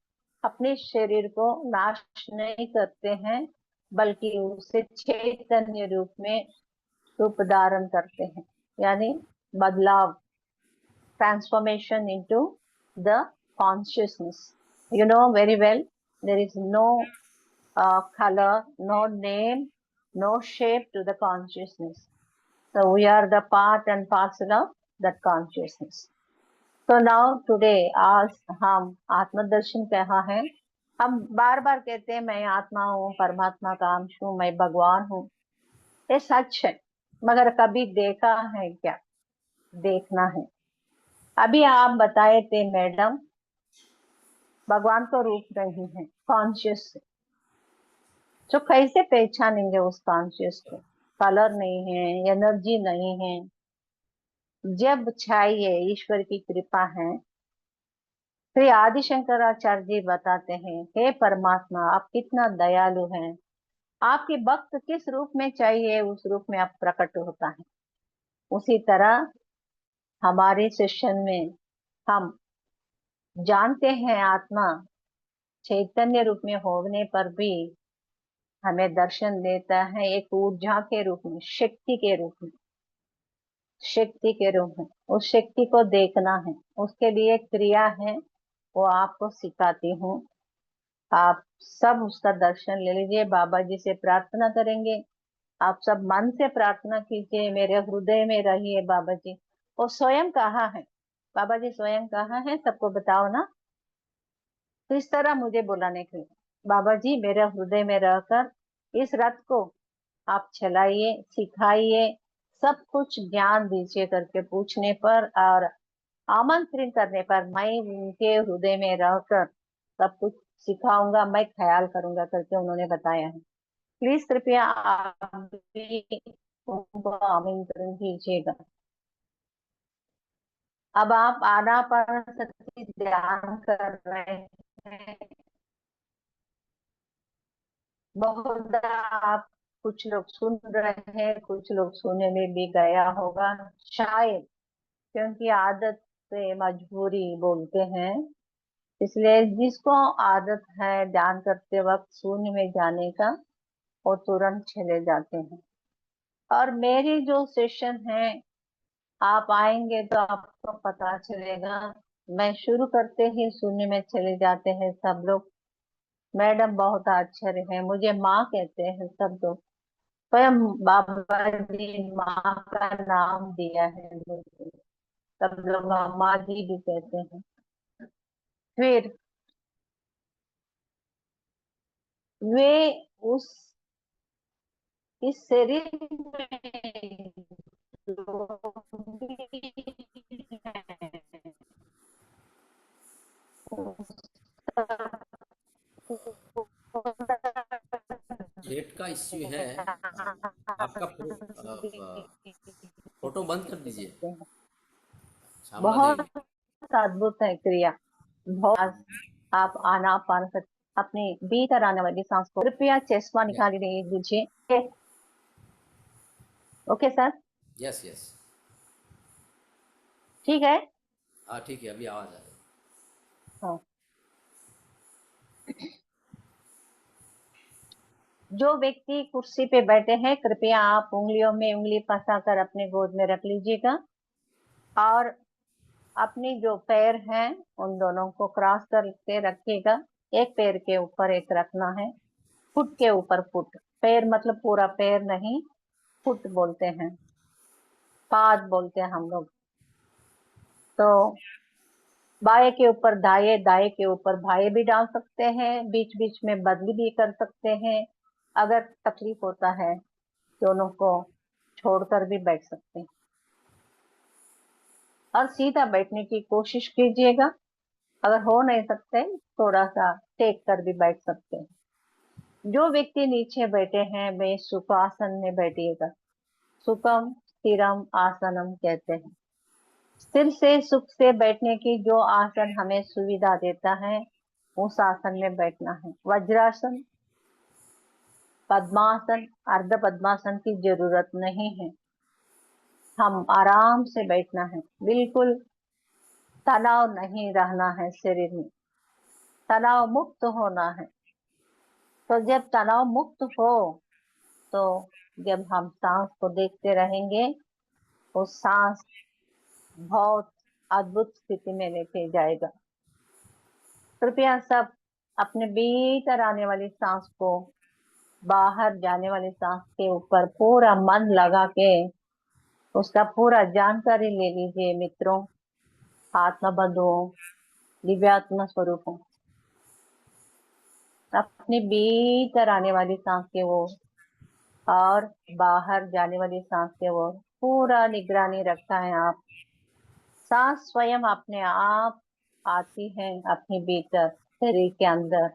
अपने शरीर को नाश नहीं करते हैं, बल्कि उसे चैतन्य रूप में रूप धारण करते हैं, यानी बदलाव, transformation into the consciousness. You know very well, there is no color, no name, no shape to the consciousness. So we are the part and parcel of that consciousness. So now today आज हम आत्मदर्शन कहा है। हम बार बार कहते हैं मैं आत्मा हूँ, परमात्मा का अंश हूँ, मैं भगवान हूँ। ये सच है, मगर कभी देखा है क्या? देखना है। अभी आप बताए थे मैडम, भगवान तो रूप नहीं है, कॉन्शियस है। तो कैसे पहचानेंगे उस कॉन्शियस को? कलर नहीं है, एनर्जी नहीं है। जब चाहिए, ईश्वर की कृपा है। श्री आदि शंकराचार्य जी बताते हैं, हे परमात्मा आप कितना दयालु हैं, आपके भक्त किस रूप में चाहिए उस रूप में आप प्रकट होता है। उसी तरह हमारे सेशन में हम जानते हैं, आत्मा चैतन्य रूप में होने पर भी हमें दर्शन देता है, एक ऊर्जा के रूप में, शक्ति के रूप में, शक्ति के रूप में। उस शक्ति को देखना है, उसके लिए क्रिया है, वो आपको सिखाती हूँ। आप सब उसका दर्शन ले लीजिए, बाबा जी से प्रार्थना करेंगे। आप सब मन से प्रार्थना कीजिए, मेरे हृदय में रहिए बाबा जी। वो स्वयं कहा है, बाबा जी स्वयं कहा है, सबको बताओ ना। तो इस तरह मुझे बुलाने के लिए, बाबा जी मेरे हृदय में रहकर इस रथ को आप चलाइए, सिखाइए, सब कुछ ज्ञान दीजिए करके पूछने पर और आमंत्रित करने पर मैं उनके हृदय में रहकर सब कुछ सिखाऊंगा, मैं ख्याल करूंगा करके उन्होंने बताया है। प्लीज कृपया आप भी उनको आमंत्रण कीजिएगा। अब आप आनापानसति ध्यान कर रहे हैं, बहुत आप कुछ लोग सुन रहे हैं, कुछ लोग सुनने में भी गया होगा शायद, क्योंकि आदत से मजबूरी बोलते हैं। इसलिए जिसको आदत है ध्यान करते वक्त शून्य में जाने का, वो तुरंत चले जाते हैं। और मेरी जो सेशन है, आप आएंगे तो आपको पता चलेगा, मैं शुरू करते ही शून्य में चले जाते हैं सब लोग। मैडम बहुत आश्चर्य है, मुझे माँ कहते हैं सब लोग। स्वयं बाबा जी माँ का नाम दिया है मुझे, सब लोग माँ जी भी कहते हैं। फिर वे उस इस शरीर में जो भी है, उसका नेट का इश्यू है। आपका फोटो बंद कर दीजिए, श्यामला देवी। बहुत अद्भुत है क्रिया। बहुत आप आनापान सकते अपने भीतर आने वाली सांस को। कृपया चश्मा निकाल लीजिए। Okay sir. Yes yes. ठीक है। हाँ ठीक है, अभी आवाज़ आ रही हाँ। जो व्यक्ति कुर्सी पे बैठे हैं, कृपया आप उंगलियों में उंगली फंसाकर अपने गोद में रख लीजिएगा और अपनी जो पैर हैं उन दोनों को क्रॉस करके रखिएगा। एक पैर के ऊपर एक रखना है, फुट के ऊपर फुट। पैर मतलब पूरा पैर नहीं, फुट बोलते हैं, पाद बोलते हैं हम लोग। तो बाएं के ऊपर दाएं, दाएं के ऊपर भाई भी डाल सकते हैं, बीच बीच में बदली भी कर सकते हैं। अगर तकलीफ होता है दोनों को छोड़कर भी बैठ सकते हैं। और सीधा बैठने की कोशिश कीजिएगा। अगर हो नहीं सकते थोड़ा सा टेक कर भी बैठ सकते हैं। जो व्यक्ति नीचे बैठे हैं वे सुखासन में बैठिएगा। सुखम स्थिरम आसनम कहते हैं। स्थिर से सुख से बैठने की जो आसन हमें सुविधा देता है उस आसन में बैठना है। वज्रासन, पद्मासन, अर्ध पद्मासन की जरूरत नहीं है। हम आराम से बैठना है, बिल्कुल तनाव नहीं रहना है शरीर में, तनाव मुक्त होना है। तो जब तनाव मुक्त हो तो जब हम सांस को देखते रहेंगे वो सांस बहुत अद्भुत स्थिति में लेके जाएगा। कृपया सब अपने भीतर आने वाली सांस को बाहर जाने वाली सांस के ऊपर पूरा मन लगा के उसका पूरा जानकारी ले लीजिए मित्रों, आत्मा बंधुओं, दिव्यात्मा स्वरूपों। अपने भीतर आने वाली सांस के वो और बाहर जाने वाली सांस के वो पूरा निगरानी रखता है आप। सांस स्वयं अपने आप आती है अपने भीतर शरीर के अंदर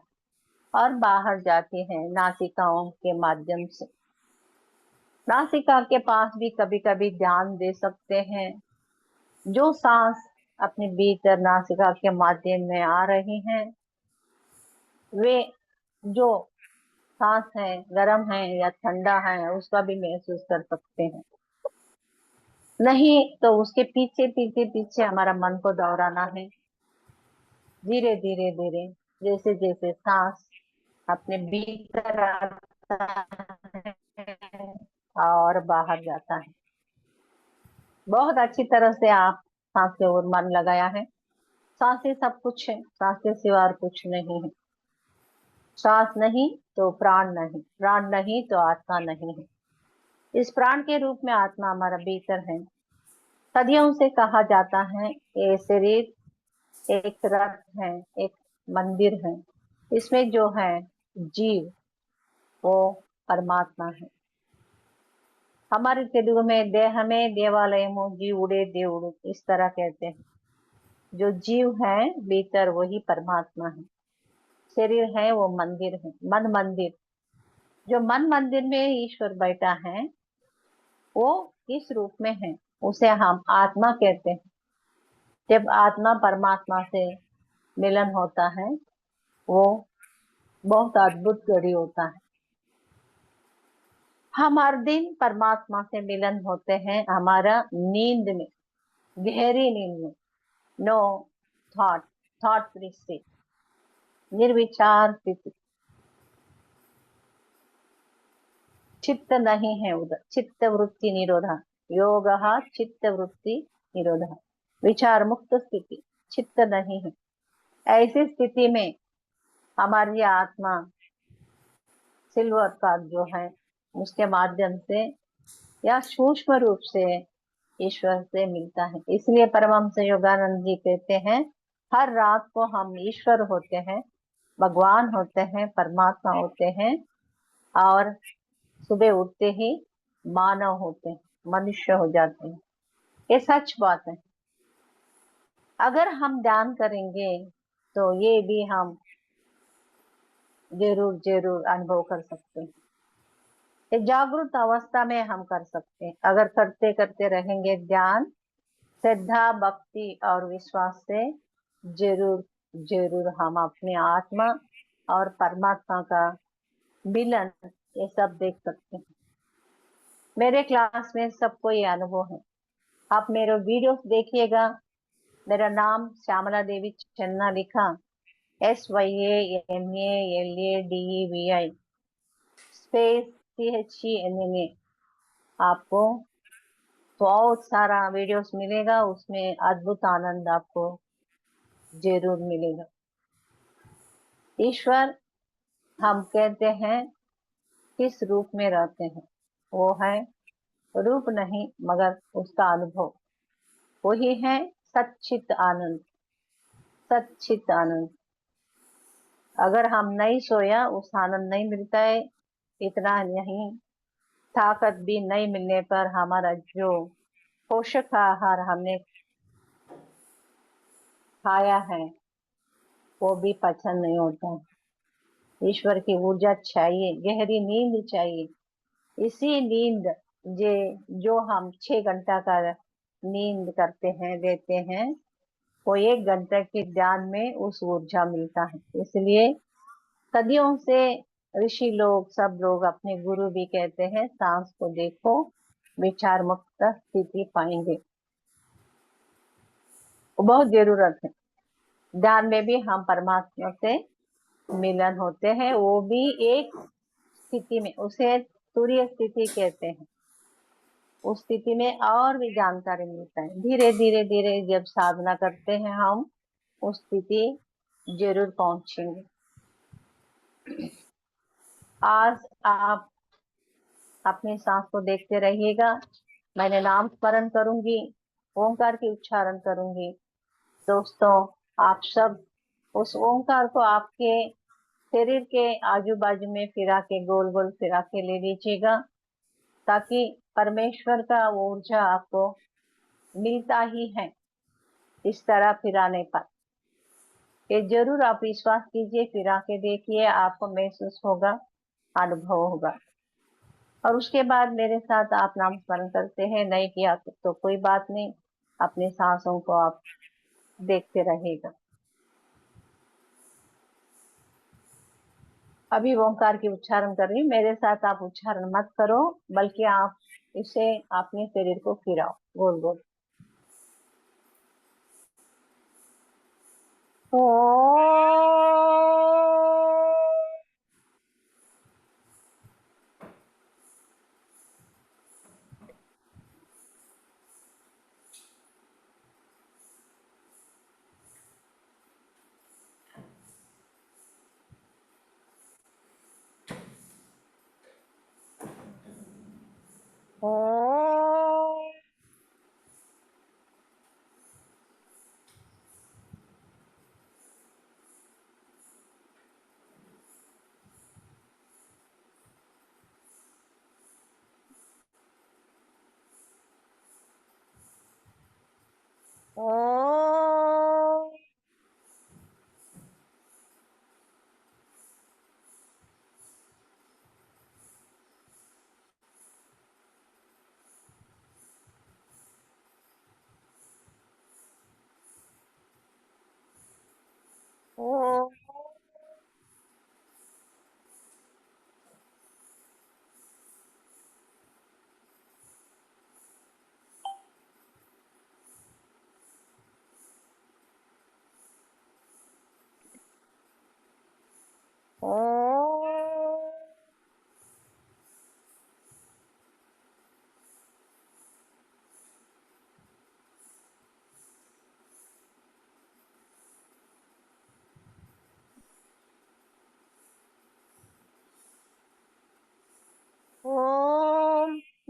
और बाहर जाती है नासिकाओं के माध्यम से। नासिका के पास भी कभी कभी ध्यान दे सकते हैं। जो सांस अपने भीतर नासिका के माध्यम में आ रही हैं वे जो सांस है गर्म है या ठंडा है उसका भी महसूस कर सकते हैं। नहीं तो उसके पीछे पीछे पीछे हमारा मन को दौड़ाना है। धीरे धीरे धीरे जैसे जैसे सांस अपने भीतर आता है और बाहर जाता है। बहुत अच्छी तरह से आप सांस के ओर मन लगाया है। सांस ही सब कुछ है, सांस के सिवा और कुछ नहीं है। सांस नहीं तो प्राण नहीं, प्राण नहीं तो आत्मा नहीं है। इस प्राण के रूप में आत्मा हमारा भीतर है। सदियों से कहा जाता है ये शरीर एक रथ है, एक मंदिर है। इसमें जो है जीव वो परमात्मा है। हमारे तेलुगु में देह में देवालयमो जीवुड़े దేవుడు इस तरह कहते हैं। जो जीव है भीतर वही परमात्मा है। शरीर है वो मंदिर है, मन मंदिर। जो मन मंदिर में ईश्वर बैठा है वो किस रूप में है उसे हम आत्मा कहते हैं। जब आत्मा परमात्मा से मिलन होता है वो बहुत अद्भुत घड़ी होता है। हम हर दिन परमात्मा से मिलन होते हैं हमारा नींद में, गहरी नींद में। No thought, thought free state, निर्विचार स्थिति। चित्त नहीं है उधर, चित्त वृत्ति निरोधा, योग चित्त वृत्ति निरोधा, विचार मुक्त स्थिति, चित्त नहीं है। ऐसी स्थिति में हमारी आत्मा सिल्वर का जो है उसके माध्यम से या सूक्ष्म रूप से ईश्वर से मिलता है। इसलिए परमहंस योगानंद जी कहते हैं, हर रात को हम ईश्वर होते हैं, भगवान होते हैं, परमात्मा होते हैं, और सुबह उठते ही मानव होते हैं, मनुष्य हो जाते हैं। ये सच बात है। अगर हम ध्यान करेंगे तो ये भी हम जरूर जरूर अनुभव कर सकते हैं। ये जागृत अवस्था में हम कर सकते हैं। अगर करते करते रहेंगे ध्यान, श्रद्धा, भक्ति और विश्वास से जरूर जरूर हम अपने आत्मा और परमात्मा का मिलन ये सब देख सकते हैं। मेरे क्लास में सबको ये अनुभव है। आप मेरे वीडियोस देखिएगा। मेरा नाम श्यामला देवी चन्ना लिखा, SYAMALADEVI स्पेस CHENNA। आपको बहुत सारा वीडियोस मिलेगा, उसमें अद्भुत आनंद आपको जरूर मिलेगा। ईश्वर हम कहते हैं किस रूप में रहते हैं, वो है रूप नहीं मगर उसका अनुभव, वही है सच्चित आनंद। सच्चित आनंद। अगर हम नहीं सोया, उस आनंद नहीं मिलता है। इतना नहीं, ताकत भी नहीं मिलने पर हमारा जो पोषक आहार हमने खाया है वो भी पचन नहीं होता। ईश्वर की ऊर्जा चाहिए, गहरी नींद चाहिए। इसी नींद जे जो हम 6 घंटा का नींद करते हैं, लेते हैं, वो 1 घंटे के ध्यान में उस ऊर्जा मिलता है। इसलिए सदियों से ऋषि लोग, सब लोग, अपने गुरु भी कहते हैं, सांस को देखो, विचार मुक्त स्थिति पाएंगे। वो बहुत जरूरत है। ध्यान में भी हम परमात्मा से मिलन होते हैं, वो भी एक स्थिति में, उसे तुरीय स्थिति कहते हैं। उस स्थिति में और भी जानकारी मिलता है। धीरे धीरे धीरे जब साधना करते हैं हम उस स्थिति जरूर पहुंचेंगे। आज आप अपनी सांस को देखते रहिएगा। मैंने नाम स्मरण करूंगी, ओंकार की उच्चारण करूंगी। दोस्तों, आप सब उस ओंकार को आपके शरीर के आजू बाजू में फिरा के, गोल गोल फिरा के ले लीजिएगा, ताकि परमेश्वर का वो ऊर्जा आपको मिलता ही है इस तरह फिराने पर। ये जरूर आप विश्वास कीजिए, फिरा के देखिए, आपको महसूस होगा, अनुभव होगा। और उसके बाद मेरे साथ आप नाम स्मरण करते हैं। नहीं किया तो कोई बात नहीं, अपनी सांसों को आप देखते रहेगा। अभी ओंकार की उच्चारण कर रही हूँ, मेरे साथ आप उच्चारण मत करो, बल्कि आप इसे अपने शरीर को फिराओ गोल गोल।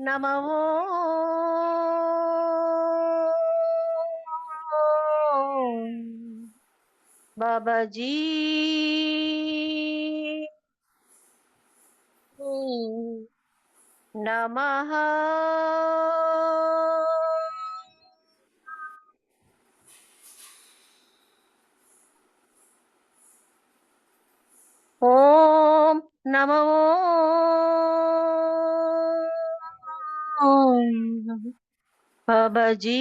नमो बाबा जी नमः। ओम नमो बाबा जी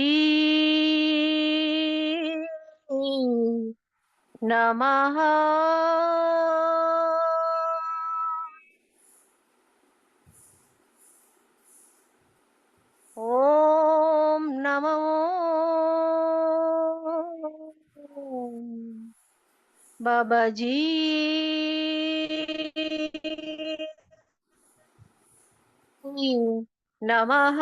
नमः। ओम नमो बाबा जी नमः।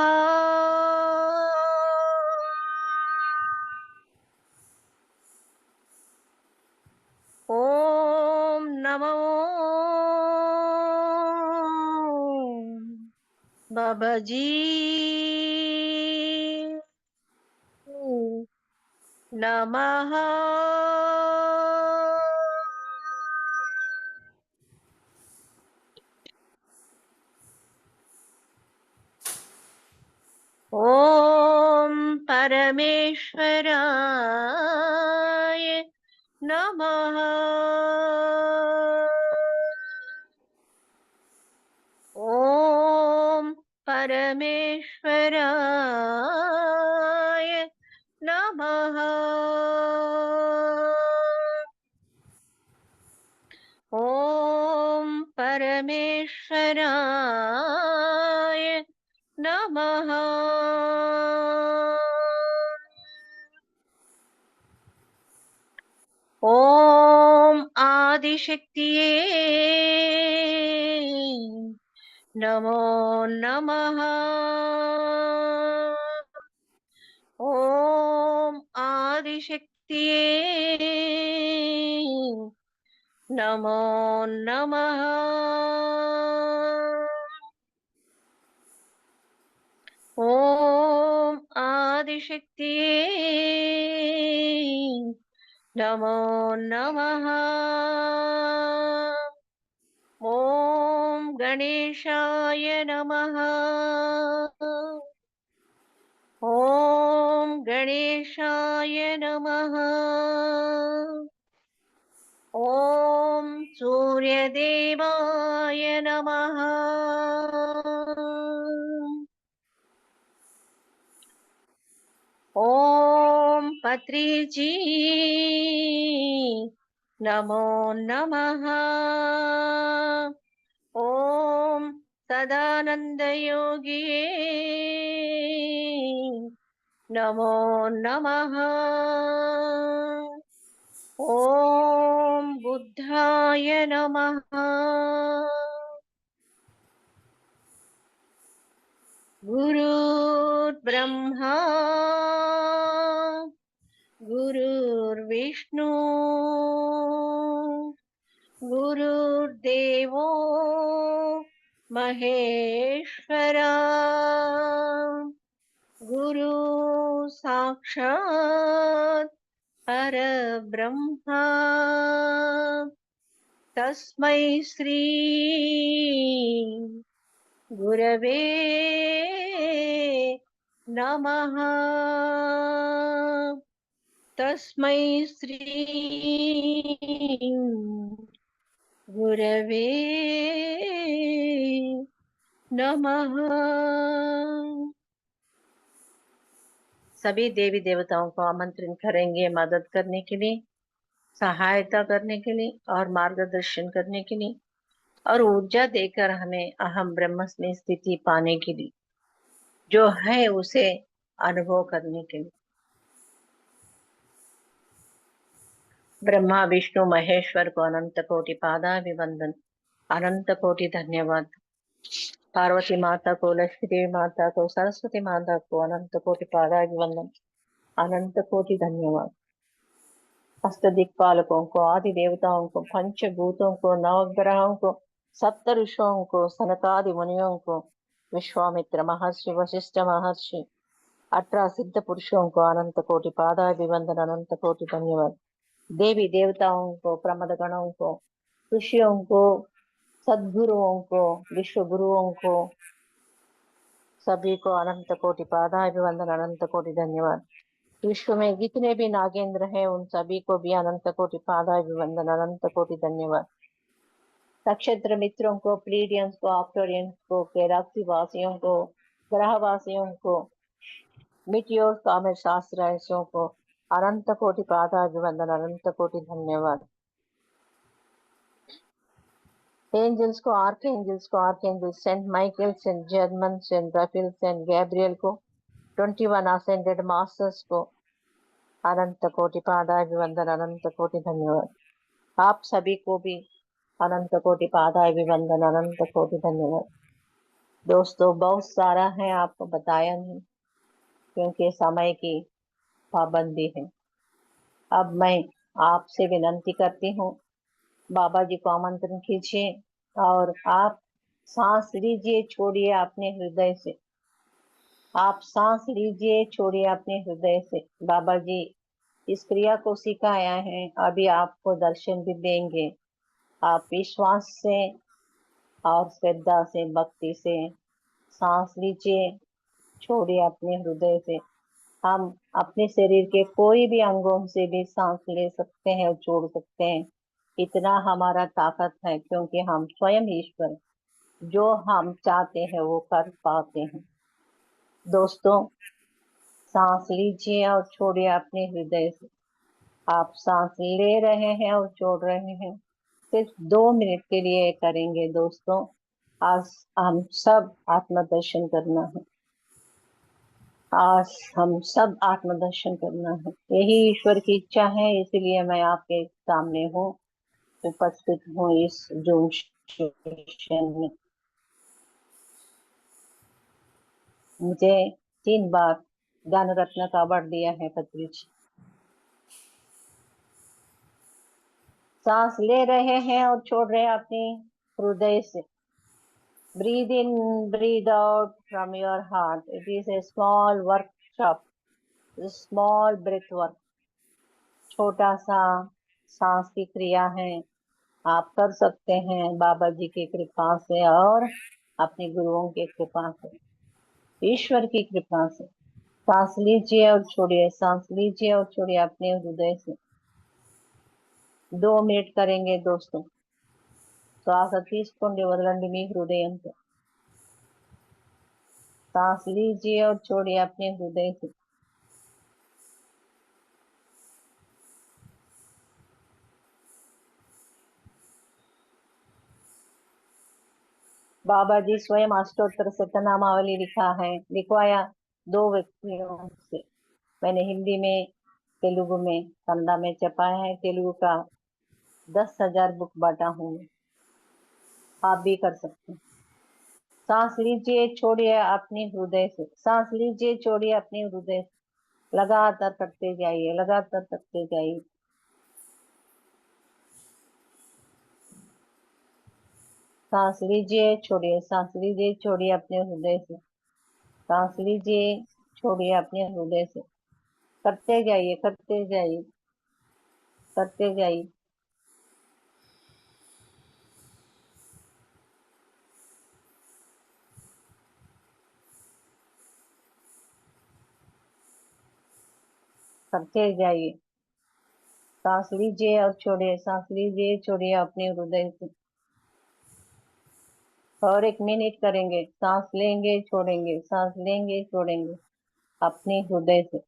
ओम नमो बाबा जी नमः। ओम परमेश्वराय नमः। ओम परमेश्वराय नमः। ओम परमेश्वराय नमः। ओम आदिशक्तिये नमो नमः। ओम आदिशक्तिये नमो नमः। ओम आदिशक्तिये नमो नमः। ओम गणेशाय नमः। ओम गणेशाय नमः। ओम सूर्यदेवाय नमः। ओम पत्रीजी नमो नमः। ओम सदानंद योगिये नमो नमः। ओम बुद्धाय नमः। गुरुर्ब्रह्मा गुरुर्विष्णु गुरुर्देवो महेश्वरा गुरु साक्षात् परब्रह्मा तस्मै श्री गुरवे नमः। तस्मै श्री गुरवे नमः। सभी देवी देवताओं को आमंत्रित करेंगे मदद करने के लिए, सहायता करने के लिए और मार्गदर्शन करने के लिए और ऊर्जा देकर हमें अहम ब्रह्म में स्थिति पाने के लिए, जो है उसे अनुभव करने के लिए। ब्रह्मा विष्णु महेश्वर को अनंत कोटि पादाभिवंदन, अनंत कोटि धन्यवाद। पार्वती माता को, लक्ष्मी देवी माता को, सरस्वती माता को अनंत कोटि पादाभिवंदन, अनंत कोटि धन्यवाद। अष्ट दिक्पालकों को, आदि देवताओं को, पंचभूतों को, नवग्रहों को, सप्त ऋषियों को, सनकादि मुनियों को, विश्वामित्र महर्षि, वशिष्ठ महर्षि, 18 सिद्ध पुरुषों को अनंत कोटि पादाभिवंदन, अनंत कोटि धन्यवाद। देवी देवताओं को, प्रमद गणों को, ऋषियों को, सद्गुरुओं को, विश्व गुरुओं को, सभी को अनंत कोटि पादाभिवंदन, अनंत कोटि धन्यवाद। विश्व में जितने भी नागेंद्र हैं उन सभी को भी अनंत कोटि पादाभिवंदन, अनंत कोटि धन्यवाद। नक्षत्र मित्रों को, प्लीडियंस को, ऑक्टोरियंस को, गैलेक्सी वासियों को, ग्रहवासियों को, मिटियोर कामेर शास्त्रांशों को अनंत कोटि पादाभिवंदन, अनंत कोटि धन्यवाद। एंजल्स को, arch saint Michael, saint Germain, saint Raphael, saint Gabriel को, 21 असेंडेड मास्टर्स को अनंत कोटि पादाभिवंदन, अनंत कोटि धन्यवाद। आप सभी को भी अनंत कोटि पादाभिवंदन, अनंत कोटि धन्यवाद। दोस्तों, बहुत सारा है, आपको बताया नहीं क्योंकि समय की पाबंदी है। अब मैं आपसे विनंती करती हूँ, बाबा जी को आमंत्रण कीजिए और आप सांस लीजिए, छोड़िए अपने हृदय से। आप सांस लीजिए, छोड़िए अपने हृदय से। बाबा जी इस क्रिया को सिखाया है, अभी आपको दर्शन भी देंगे। आप विश्वास से और श्रद्धा से, भक्ति से सांस लीजिए, छोड़िए अपने हृदय से। हम अपने शरीर के कोई भी अंगों से भी सांस ले सकते हैं और छोड़ सकते हैं। इतना हमारा ताकत है क्योंकि हम स्वयं ईश्वर, जो हम चाहते हैं वो कर पाते हैं। दोस्तों, सांस लीजिए और छोड़िए अपने हृदय से। आप सांस ले रहे हैं और छोड़ रहे हैं, सिर्फ 2 मिनट के लिए करेंगे। दोस्तों, आज हम सब आत्मदर्शन करना है। आज हम सब आत्मदर्शन करना है, यही ईश्वर की इच्छा है। इसलिए मैं आपके सामने हूँ, उपस्थित हूँ इस जूम सेशन में। मुझे 3 बार ज्ञान रत्न का अवार्ड दिया है पत्री जी। सांस ले रहे हैं और छोड़ रहे हैं अपने हृदय से। Breathe in, breathe out from your heart. It is a small workshop, small breath work. छोटा सा सांस की क्रिया है, आप कर सकते हैं बाबा जी की कृपा से और अपने गुरुओं की कृपा से, ईश्वर की कृपा से। सांस लीजिए और छोड़िए, सांस लीजिए और छोड़िए अपने हृदय से। 2 मिनट करेंगे दोस्तों। శ్వాస తీసుకోండి, వదలండి మీ హృదయంతో। सांस लीजिए और छोड़िए अपने हृदय से। बाबा जी स्वयं अष्टोत्तर शतनामावली लिखा है, लिखवाया 2 व्यक्तियों से। मैंने हिंदी में, तेलुगु में, कन्नड़ा में छपाया है। तेलुगु का 10,000 बुक बांटा हूँ, आप भी कर सकते हैं। सांस लीजिए, छोड़िए अपने हृदय से। सांस लीजिए, छोड़िए अपने हृदय से। लगातार करते जाइए, लगातार करते जाइए। सांस लीजिए, छोड़िए, सांस लीजिए, छोड़िए अपने हृदय से। सांस लीजिए, छोड़िए अपने हृदय से। करते जाइए, करते जाइए, करते जाइए। करते जाइए। सांस लीजिए और छोड़िए, सांस लीजिए, छोड़िए अपने हृदय से। और 1 मिनट करेंगे। सांस लेंगे, छोड़ेंगे, सांस लेंगे, छोड़ेंगे अपने हृदय से।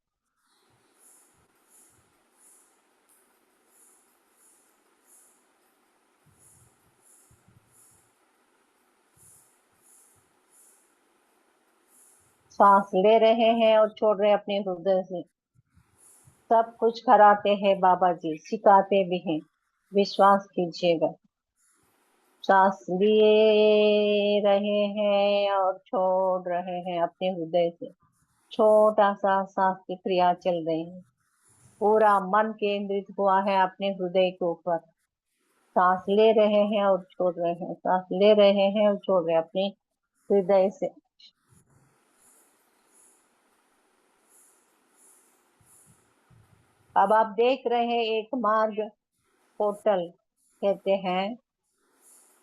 सांस ले रहे हैं और छोड़ रहे हैं अपने हृदय से। सब कुछ कराते हैं बाबा जी, सिखाते भी हैं, विश्वास कीजिएगा। सांस लिए रहे हैं और छोड़ रहे हैं अपने हृदय से। छोटा सा सांस की क्रिया चल रही है, पूरा मन केंद्रित हुआ है अपने हृदय के ऊपर। सांस ले रहे हैं और छोड़ रहे हैं, सांस ले रहे हैं और छोड़ रहे हैं अपने हृदय से। अब आप देख रहे हैं एक मार्ग, पोर्टल कहते हैं,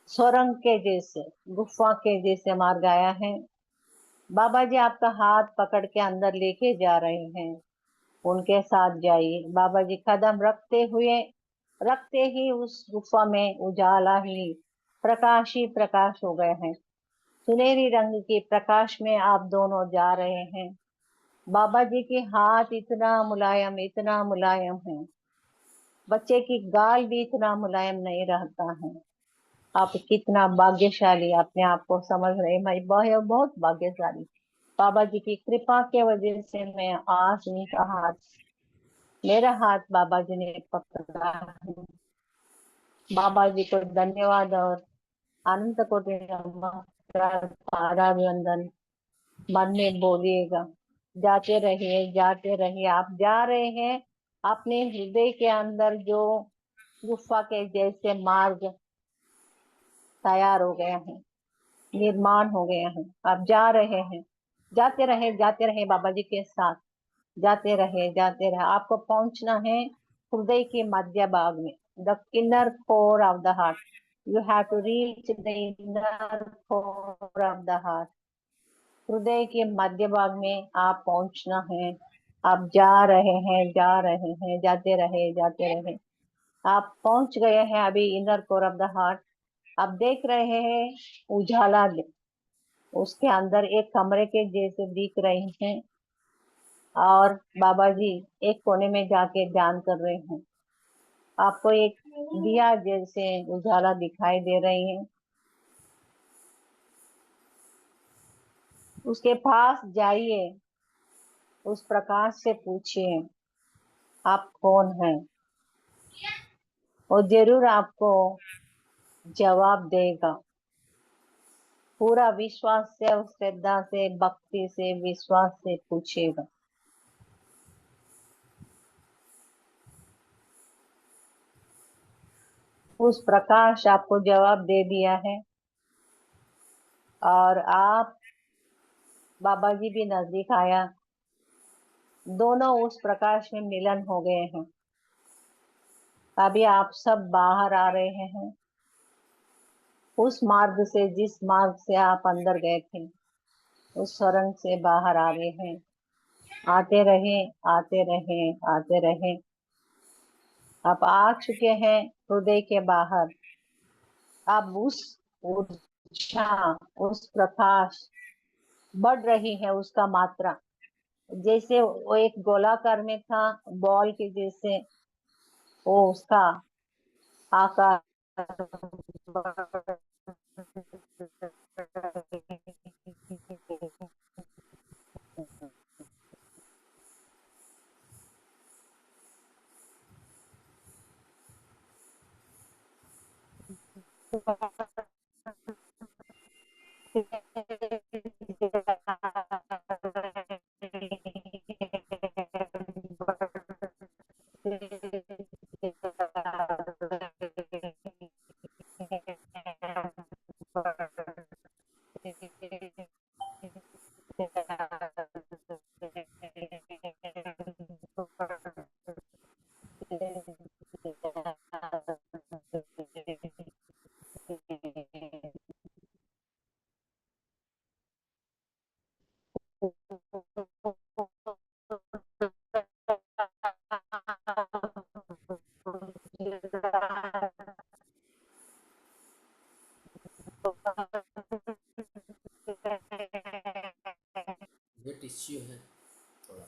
सुरंग के जैसे, गुफा के जैसे मार्ग आया है। बाबा जी आपका हाथ पकड़ के अंदर लेके जा रहे हैं, उनके साथ जाइए। बाबा जी कदम रखते ही उस गुफा में उजाला ही प्रकाश हो गए हैं। सुनहरी रंग की प्रकाश में आप दोनों जा रहे हैं। बाबा जी के हाथ इतना मुलायम है, बच्चे की गाल भी इतना मुलायम नहीं रहता है। आप कितना भाग्यशाली अपने आप को समझ रहे हैं। मैं बहुत भाग्यशाली, बाबा जी की कृपा के वजह से मैं आज उनका हाथ, मेरा हाथ बाबा जी ने पकड़ा है। बाबा जी को धन्यवाद और अनंत कोटि नमस्कार, अभिनंदन। मन में बोलिएगा, जाते रहिए। आप जा रहे हैं अपने हृदय के अंदर, जो गुफा के जैसे मार्ग तैयार हो गया है, निर्माण हो गया है। आप जा रहे हैं, जाते रहे बाबा जी के साथ, जाते रहे। आपको पहुंचना है हृदय के मध्य भाग में, the inner core of the heart. You have to reach the inner core of the heart. हृदय के मध्य भाग में आप पहुंचना है। आप जाते रहे। आप पहुंच गए हैं अभी inner core of the heart. आप देख रहे हैं उजाला, उसके अंदर एक कमरे के जैसे दिख रहे हैं, और बाबा जी एक कोने में जाके ध्यान कर रहे हैं। आपको एक दिया जैसे उजाला दिखाई दे रही है। उसके पास जाइए, उस प्रकाश से पूछिए आप कौन हैं, और जरूर आपको जवाब देगा। पूरा विश्वास से और श्रद्धा से, भक्ति से, विश्वास से पूछेगा। उस प्रकाश आपको जवाब दे दिया है, और आप, बाबा जी भी नजदीक आया, दोनों उस प्रकाश में मिलन हो गए हैं। अभी आप सब बाहर आ रहे हैं उस मार्ग से, जिस मार्ग से आप अंदर गए थे, उस सुरंग से बाहर आ रहे हैं। आते रहे, आते रहे, आते रहे। आप आ चुके हैं हृदय के बाहर। अब उस ऊर्जा, उस प्रकाश बढ़ रही है, उसका मात्रा जैसे वो एक गोलाकार में था, बॉल के जैसे, वो उसका आकार ये टिश्यू है थोड़ा।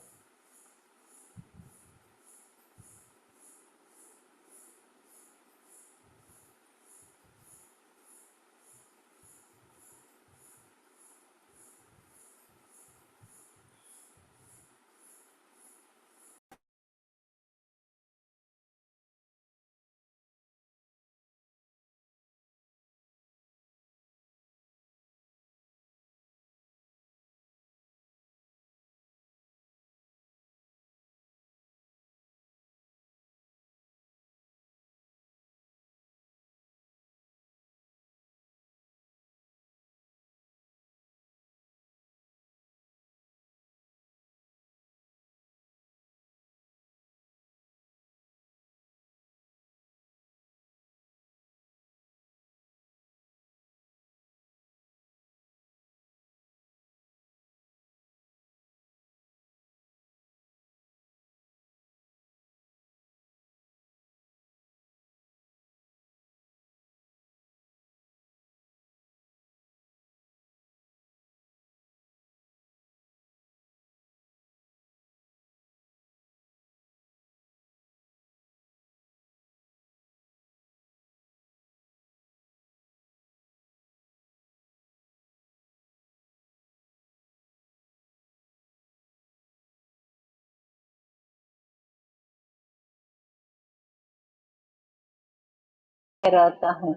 रहता है।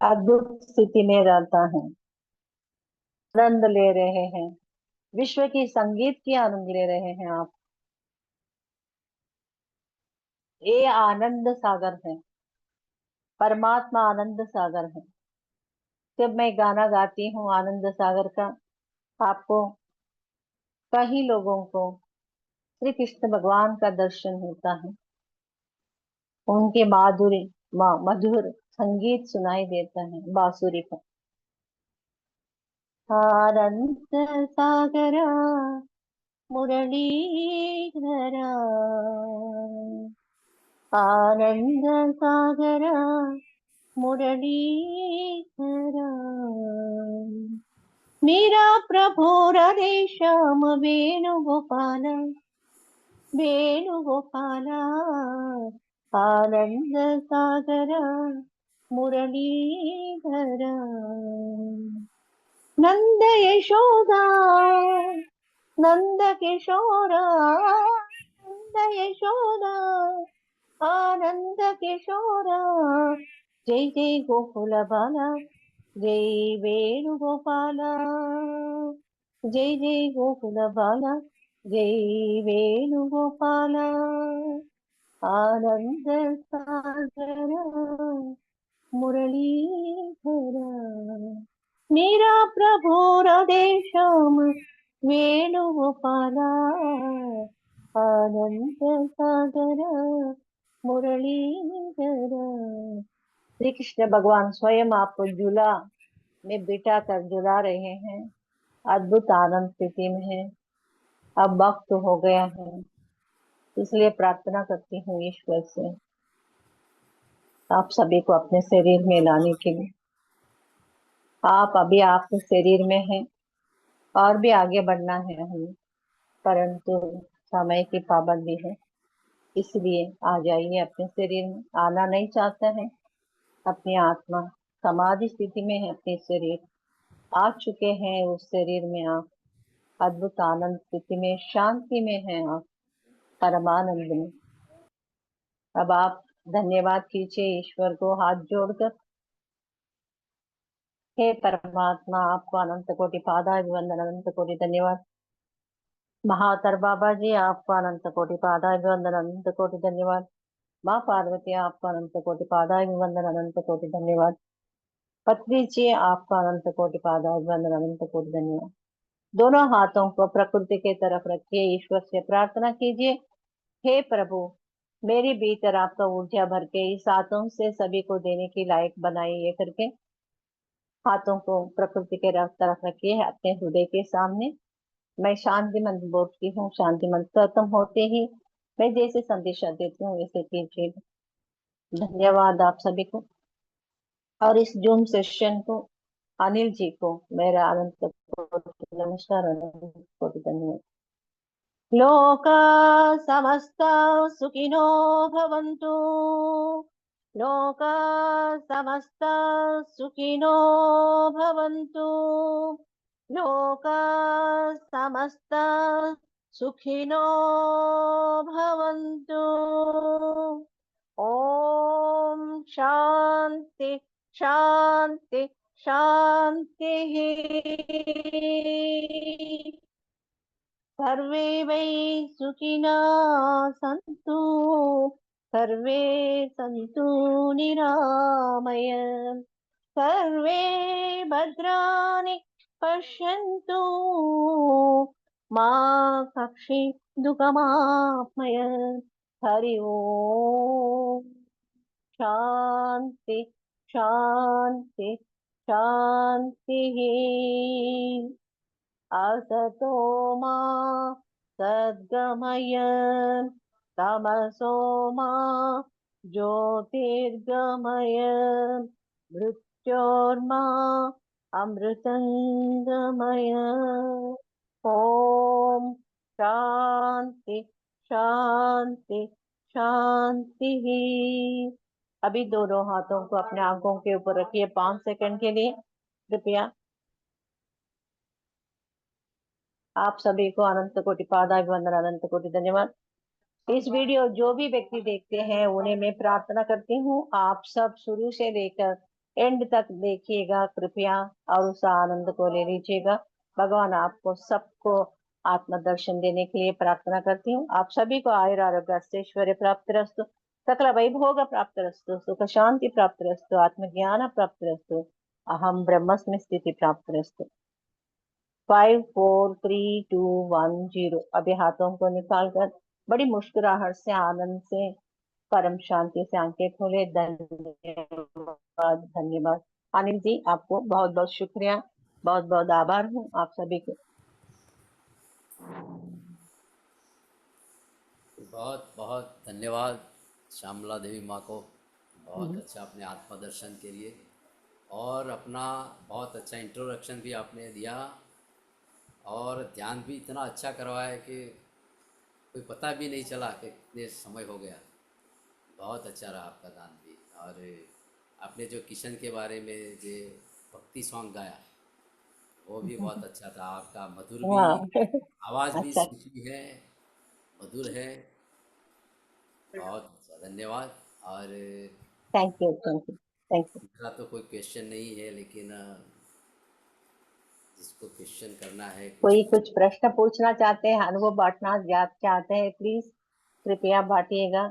अद्भुत स्थिति में रहता है, आनंद ले रहे हैं, विश्व की संगीत की आनंद ले रहे हैं आप। ये आनंद सागर है, परमात्मा आनंद सागर है। जब मैं गाना गाती हूँ आनंद सागर का, आपको, कई लोगों को श्री कृष्ण भगवान का दर्शन होता है, उनके मधुर संगीत सुनाई देता है बांसुरी पर। आनंद सागरा मुरलीधरा, आनंद सागरा मुरलीधरा, मेरा प्रभु राधे श्याम वेणुगोपाल, वेणुगोपाल, आनंद सागरा मुरलीधरा, नंद यशोदा, नंद किशोरा, नंद यशोदा, आनंद किशोरा, जय जय गोकुल बाला, जय वेणुगोपाला, जय जय गोकुल बाला, जय वेणुगोपाला, आनंद सागरा मुरलीधरा, मेरा प्रभु राधे श्याम वेणुगोपाला, आनंद सागरा मुरलीधरा। श्री कृष्ण भगवान स्वयं आपको झूला में बिठा कर झुला रहे हैं, अद्भुत आनंद स्थिति में है। अब वक्त हो गया है, इसलिए प्रार्थना करती हूँ ईश्वर से आप सभी को अपने शरीर में लाने के लिए। आप अभी आपके शरीर में हैं और भी आगे बढ़ना है हमें, परंतु समय की पाबंदी है, इसलिए आ जाइए अपने शरीर में। आना नहीं चाहता है, अपनी आत्मा समाधि स्थिति में है, अपने शरीर आ चुके हैं, उस शरीर में आप अद्भुत आनंद स्थिति में शांति में हैं, आप परमानंद में। अब आप धन्यवाद कीजिए ईश्वर को हाथ जोड़कर। हे परमात्मा, आपको अनंत कोटि पादाभिवंदन, अनंत कोटि धन्यवाद। महातर बाबा जी, आपको अनंत कोटि पादाभिवंदन, अनंत कोटि धन्यवाद। माँ पार्वती, आपको अनंत कोटि पादाभिवंदन, अनंत कोटि धन्यवाद। पत्री जी, आपका अनंत कोटि पादाभिवंदन, अनंत कोटि धन्यवाद। दोनों हाथों को प्रकृति के तरफ रखिए, ईश्वर से प्रार्थना कीजिए, हे प्रभु, मेरे भीतर आपका ऊर्जा भर के इस हाथों से सभी को देने की लायक बनाइए करके हाथों को प्रकृति के तरफ रखिए अपने हृदय के सामने। मैं शांति मंत्र बोलती हूँ, शांति मंत्र खत्म होते ही मैं जैसे संदेशा देती हूँ वैसे कीजिए। धन्यवाद आप सभी को, और इस जूम सेशन को अनिल जी को मेरा अनंत कोटि नमस्कार, अनंत कोटि धन्यवाद। लोका समस्ता सुखिनो भवन्तु, लोका समस्ता सुखिनो भवन्तु, लोका समस्ता सुखिनो भवन्तु। ओम शांति शांति शांति। सर्वे वै सुखिनः सन्तु, सर्वे सन्तु निरामय, सर्वे भद्राणि पश्यन्तु, मा कक्षि दुःखमाप्मय। हरि ओम शांति शांति शांति। असतो मा सद्गमय, तमसो मा ज्योतिर्गमय, मृत्योर्मा अमृतंगमय। ओम शांति शांति शांति। अभी दोनों हाथों को अपने आंखों के ऊपर रखिए 5 सेकंड के लिए कृपया। आप सभी को अनंत कोटि पादाभिवंदन, अनंत कोटि धन्यवाद। इस वीडियो जो भी व्यक्ति देखते हैं उन्हें मैं प्रार्थना करती हूँ आप सब शुरू से लेकर एंड तक देखिएगा कृपया, और उस आनंद को ले लीजिएगा। भगवान आपको सबको आत्म दर्शन देने के लिए प्रार्थना करती हूँ। आप सभी को आयुर आरोग्य ऐश्वर्य प्राप्त रस्तु, सकल वैभोग प्राप्त रस्तु, सुख शांति प्राप्त रस्तु, आत्मज्ञान प्राप्त रस्तु, अहम ब्रह्मस्मि स्थिति प्राप्त रस्तु। 5 4 3 2 1 0। अभी हाथों को निकालकर बड़ी मुस्कुराहट से, आनंद से, परम शांति से आंखें खोले। धन्यवाद धन्यवाद। अनिल जी, आपको बहुत बहुत शुक्रिया, बहुत बहुत आभार हूँ आप सभी को। बहुत बहुत धन्यवाद श्यामला देवी माँ को, बहुत अच्छा अपने आत्मदर्शन के लिए, और अपना बहुत अच्छा इंट्रोडक्शन भी आपने दिया, और ध्यान भी इतना अच्छा करवाया कि कोई पता भी नहीं चला कि कितने समय हो गया। बहुत अच्छा रहा आपका दान भी। और आपने जो किशन के बारे में जो भक्ति सॉन्ग गाया वो भी बहुत अच्छा था। आपका मधुर भी, हाँ आवाज़ भी अच्छा, मीठी है, मधुर है। बहुत अच्छा, धन्यवाद। और thank you thank you thank you. मेरा तो कोई क्वेश्चन नहीं है, लेकिन जिसको क्वेश्चन करना है कुछ। कोई कुछ प्रश्न पूछना चाहते हैं, अनुभव बांटना चाहते हैं, प्लीज कृपया बांटिएगा।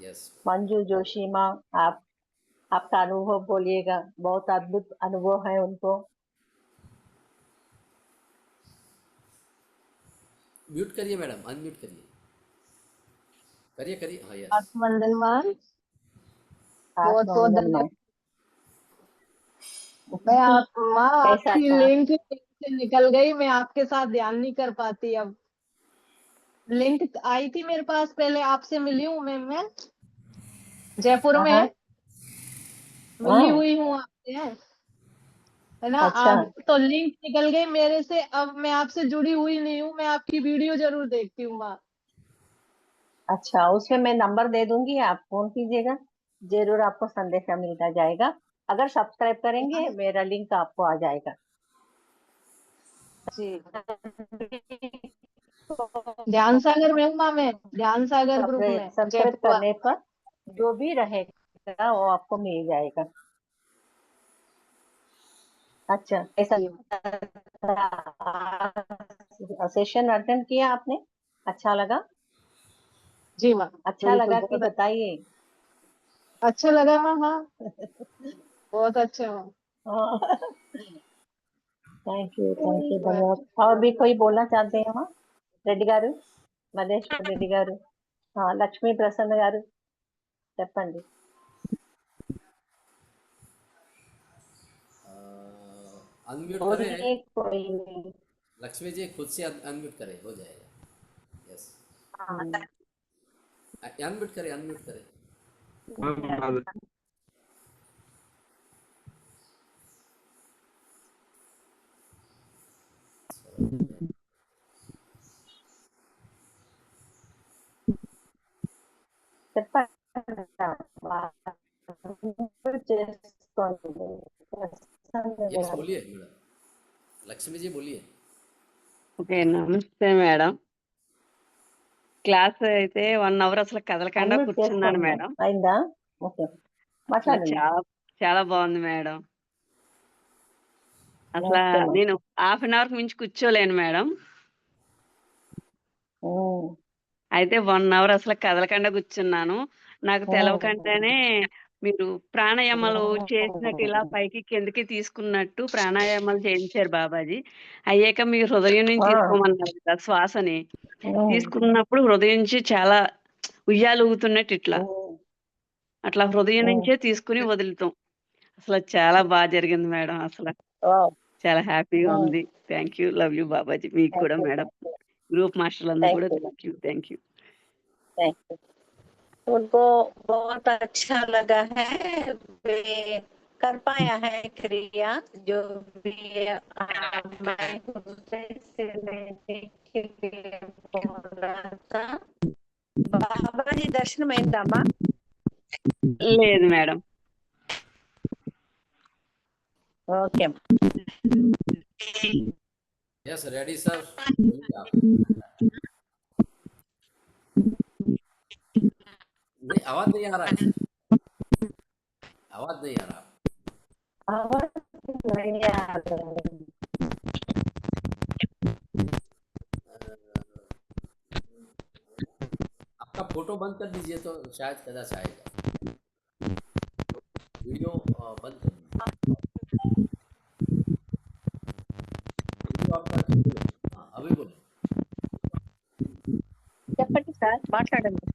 यस। मंजू जोशी माँ, आप आपका अनुभव बोलिएगा, बहुत अद्भुत अनुभव है उनको। म्यूट करिए मैडम, अनम्यूट करिए, करिए करिए। हाँ, यस। आत्मवंदन माँ, बहुत बहुत आत्मवंदन धन्यवाद। में मैं आप माँ, कैसा आपकी था? लिंक से निकल गई, मैं आपके साथ ध्यान नहीं कर पाती। अब लिंक आई थी मेरे पास, पहले आपसे मिली हूँ मैं जयपुर हाँ हाँ में मिली हाँ, हुई हूँ आपसे, है ना। अच्छा अब तो लिंक निकल गई मेरे से, अब मैं आपसे जुड़ी हुई नहीं हूँ। मैं आपकी वीडियो जरूर देखती हूँ माँ। अच्छा, उसमें मैं नंबर दे दूंगी, आप फोन कीजिएगा, जरूर आपको संदेशा मिलता जाएगा। अगर सब्सक्राइब करेंगे मेरा लिंक आपको आ जाएगा। जी, ध्यान सागर में हूँ माँ, मैं ध्यान सागर ग्रुप में सब्सक्राइब जयपुर करने पर जो भी रहेगा वो आपको मिल जाएगा। अच्छा, ऐसा जी सेशन अटेंड किया आपने? अच्छा लगा? जी माँ, अच्छा बिल्कुल लगा कि बहुत बताइए। अच्छा लगा माँ। हाँ, बहुत अच्छा माँ। थैंक यू धन्यवाद। और भी कोई बोलना चाहते हैं वहाँ? రెడ్డి గారు, మల్లేశ్వర రెడ్డి గారు, లక్ష్మీ ప్రసన్న గారు, చెప్పండి। अनम्यूट करें, बोलिए कोई नहीं। लक्ष्मी जी खुद से अनम्यूट करें, हो जाएगा। यस, हाँ, अनम्यूट करें, अनम्यूट करें। చెప్పండి। చేసుకోండి ప్రసన్న यस, గారు। बोलिए मैडम, लक्ष्मी जी बोलिए। ఓకే నమస్తే మేడం. క్లాస్ అయితే 1 అవర్ అసలు కదలకుండా అన్మ్యూట్ కూర్చున్నాను చేసుకోండి, మేడం. అయిందా? ఓకే, అసలు మాట్లాడండి। చాలా చాలా బాగుంది మేడం. అసలు నమస్తే అమ్మా। నేను హాఫ్ అన్ అవర్‌కి మించి కూర్చోలేను మేడం. ఉమ్, అయితే 1 అవర్ అసలు కదలకుండా కూర్చున్నాను. నాకు తెలవకుండానే మీరు ప్రాణాయామాలు చేసినట్టు ఇలా పైకి కిందకి తీసుకున్నట్టు ప్రాణాయామాలు చేయించారు బాబాజీ. అయ్యాక మీ హృదయం నుంచి ఆ, తీసుకోమన్నారు కదా శ్వాసని. ఉమ్, తీసుకున్నప్పుడు హృదయం నుంచి చాలా ఉయ్యాలూగుతున్నట్టు ఇట్లా. ఉమ్, అట్లా హృదయం ఉమ్. నుంచే తీసుకొని వదులుతాం. అసల చాలా జరిగింది మేడం అసల. వావ్, చాలా హ్యాపీగా ఉంది. Thank you. Love you Babaji. మీకు థ్యాంక్ కూడా you madam. Thank you group మాస్టర్లందరూ థ్యాంక్ కూడా you thank you. Thank you. Thank you. उनको बहुत अच्छा लगा है, वे कर पाया है क्रिया जो भी मैं दूसरे से लेने के लिए बोल रहा था। बाबा जी दर्शन में दमा లేదు madam. Okay yes ready sir. नहीं आवाज नहीं आ रहा है सर, आवाज नहीं आ रहा। आवाज नहीं आ रहा है। आपका फोटो बंद कर दीजिए तो शायद कदा से आएगा। वीडियो बंद कर दीजिए। वीडियो आपका बोलो। हाँ अभी बोलो। చెప్పండి సార్ మాట్లాడండి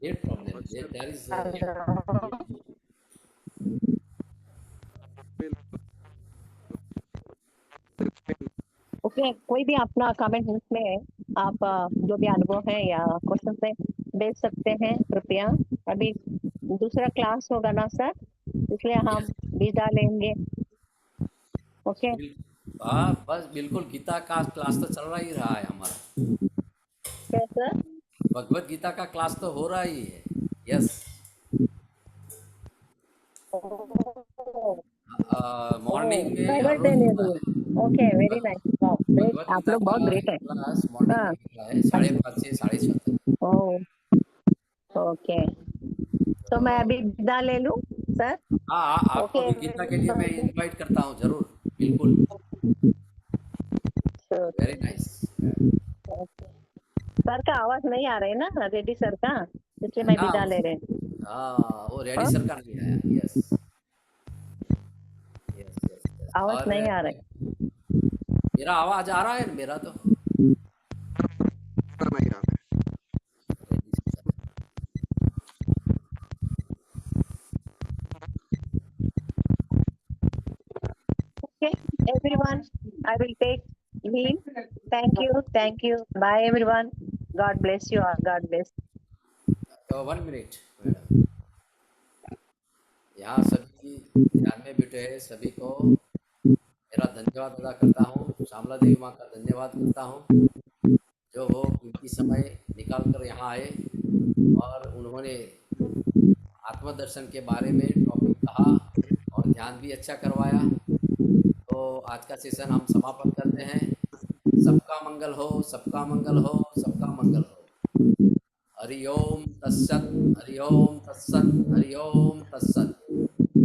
net problem there is okay कोई भी अपना कमेंट में आप जो भी अनुभव है या क्वेश्चन है भेज सकते हैं कृपया। अभी दूसरा क्लास होगा ना सर, इसलिए हम विदा लेंगे। ओके हाँ बस बिल्कुल गीता का क्लास तो चल रहा ही रहा है हमारा। क्या सर? भगवत गीता का क्लास तो हो रहा ही है। यस मॉर्निंग में हर रोज होता है। ओके वेरी नाइस ग्रेट, भगवत आप गीता लोग बहुत का ग्रेट है। क्लास मॉर्निंग हाँ में होता है 5:30 से 6:30 तक। ओह ओके तो मैं अभी विदा ले लूं सर? हाँ आपको ओके भी गीता के लिए मैं इनवाइट करता हूँ जरूर। बिल्कुल वेरी नाइस। सर का आवाज नहीं आ रहा है ना रेड्डी सर का, इसलिए मैं ना विदा ले रहे हैं। हाँ वो रेडी हाँ? सर का नहीं आया। यस यस यस आवाज और नहीं आ रहा है। मेरा आवाज आ रहा है मेरा तो Okay, everyone, I will take leave. Thank you, thank you. Bye, everyone. God bless you all. God bless. 1 minute madam. यहाँ सभी ध्यान में बैठे हैं सभी को मेरा धन्यवाद अदा करता हूँ। श्यामला देवी माँ का धन्यवाद करता हूँ जो वो कीमती समय निकाल कर यहाँ आए और उन्होंने आत्मदर्शन के बारे में टॉपिक कहा और ध्यान भी अच्छा करवाया। तो आज का सेशन हम समापन करते हैं। सबका मंगल हो, सबका मंगल हो, सबका मंगल हो। हरि ओम तत्सत, हरि ओम तत्सत, हरि ओम तत्सत।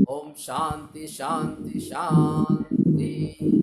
ओम शांति शांति शांति।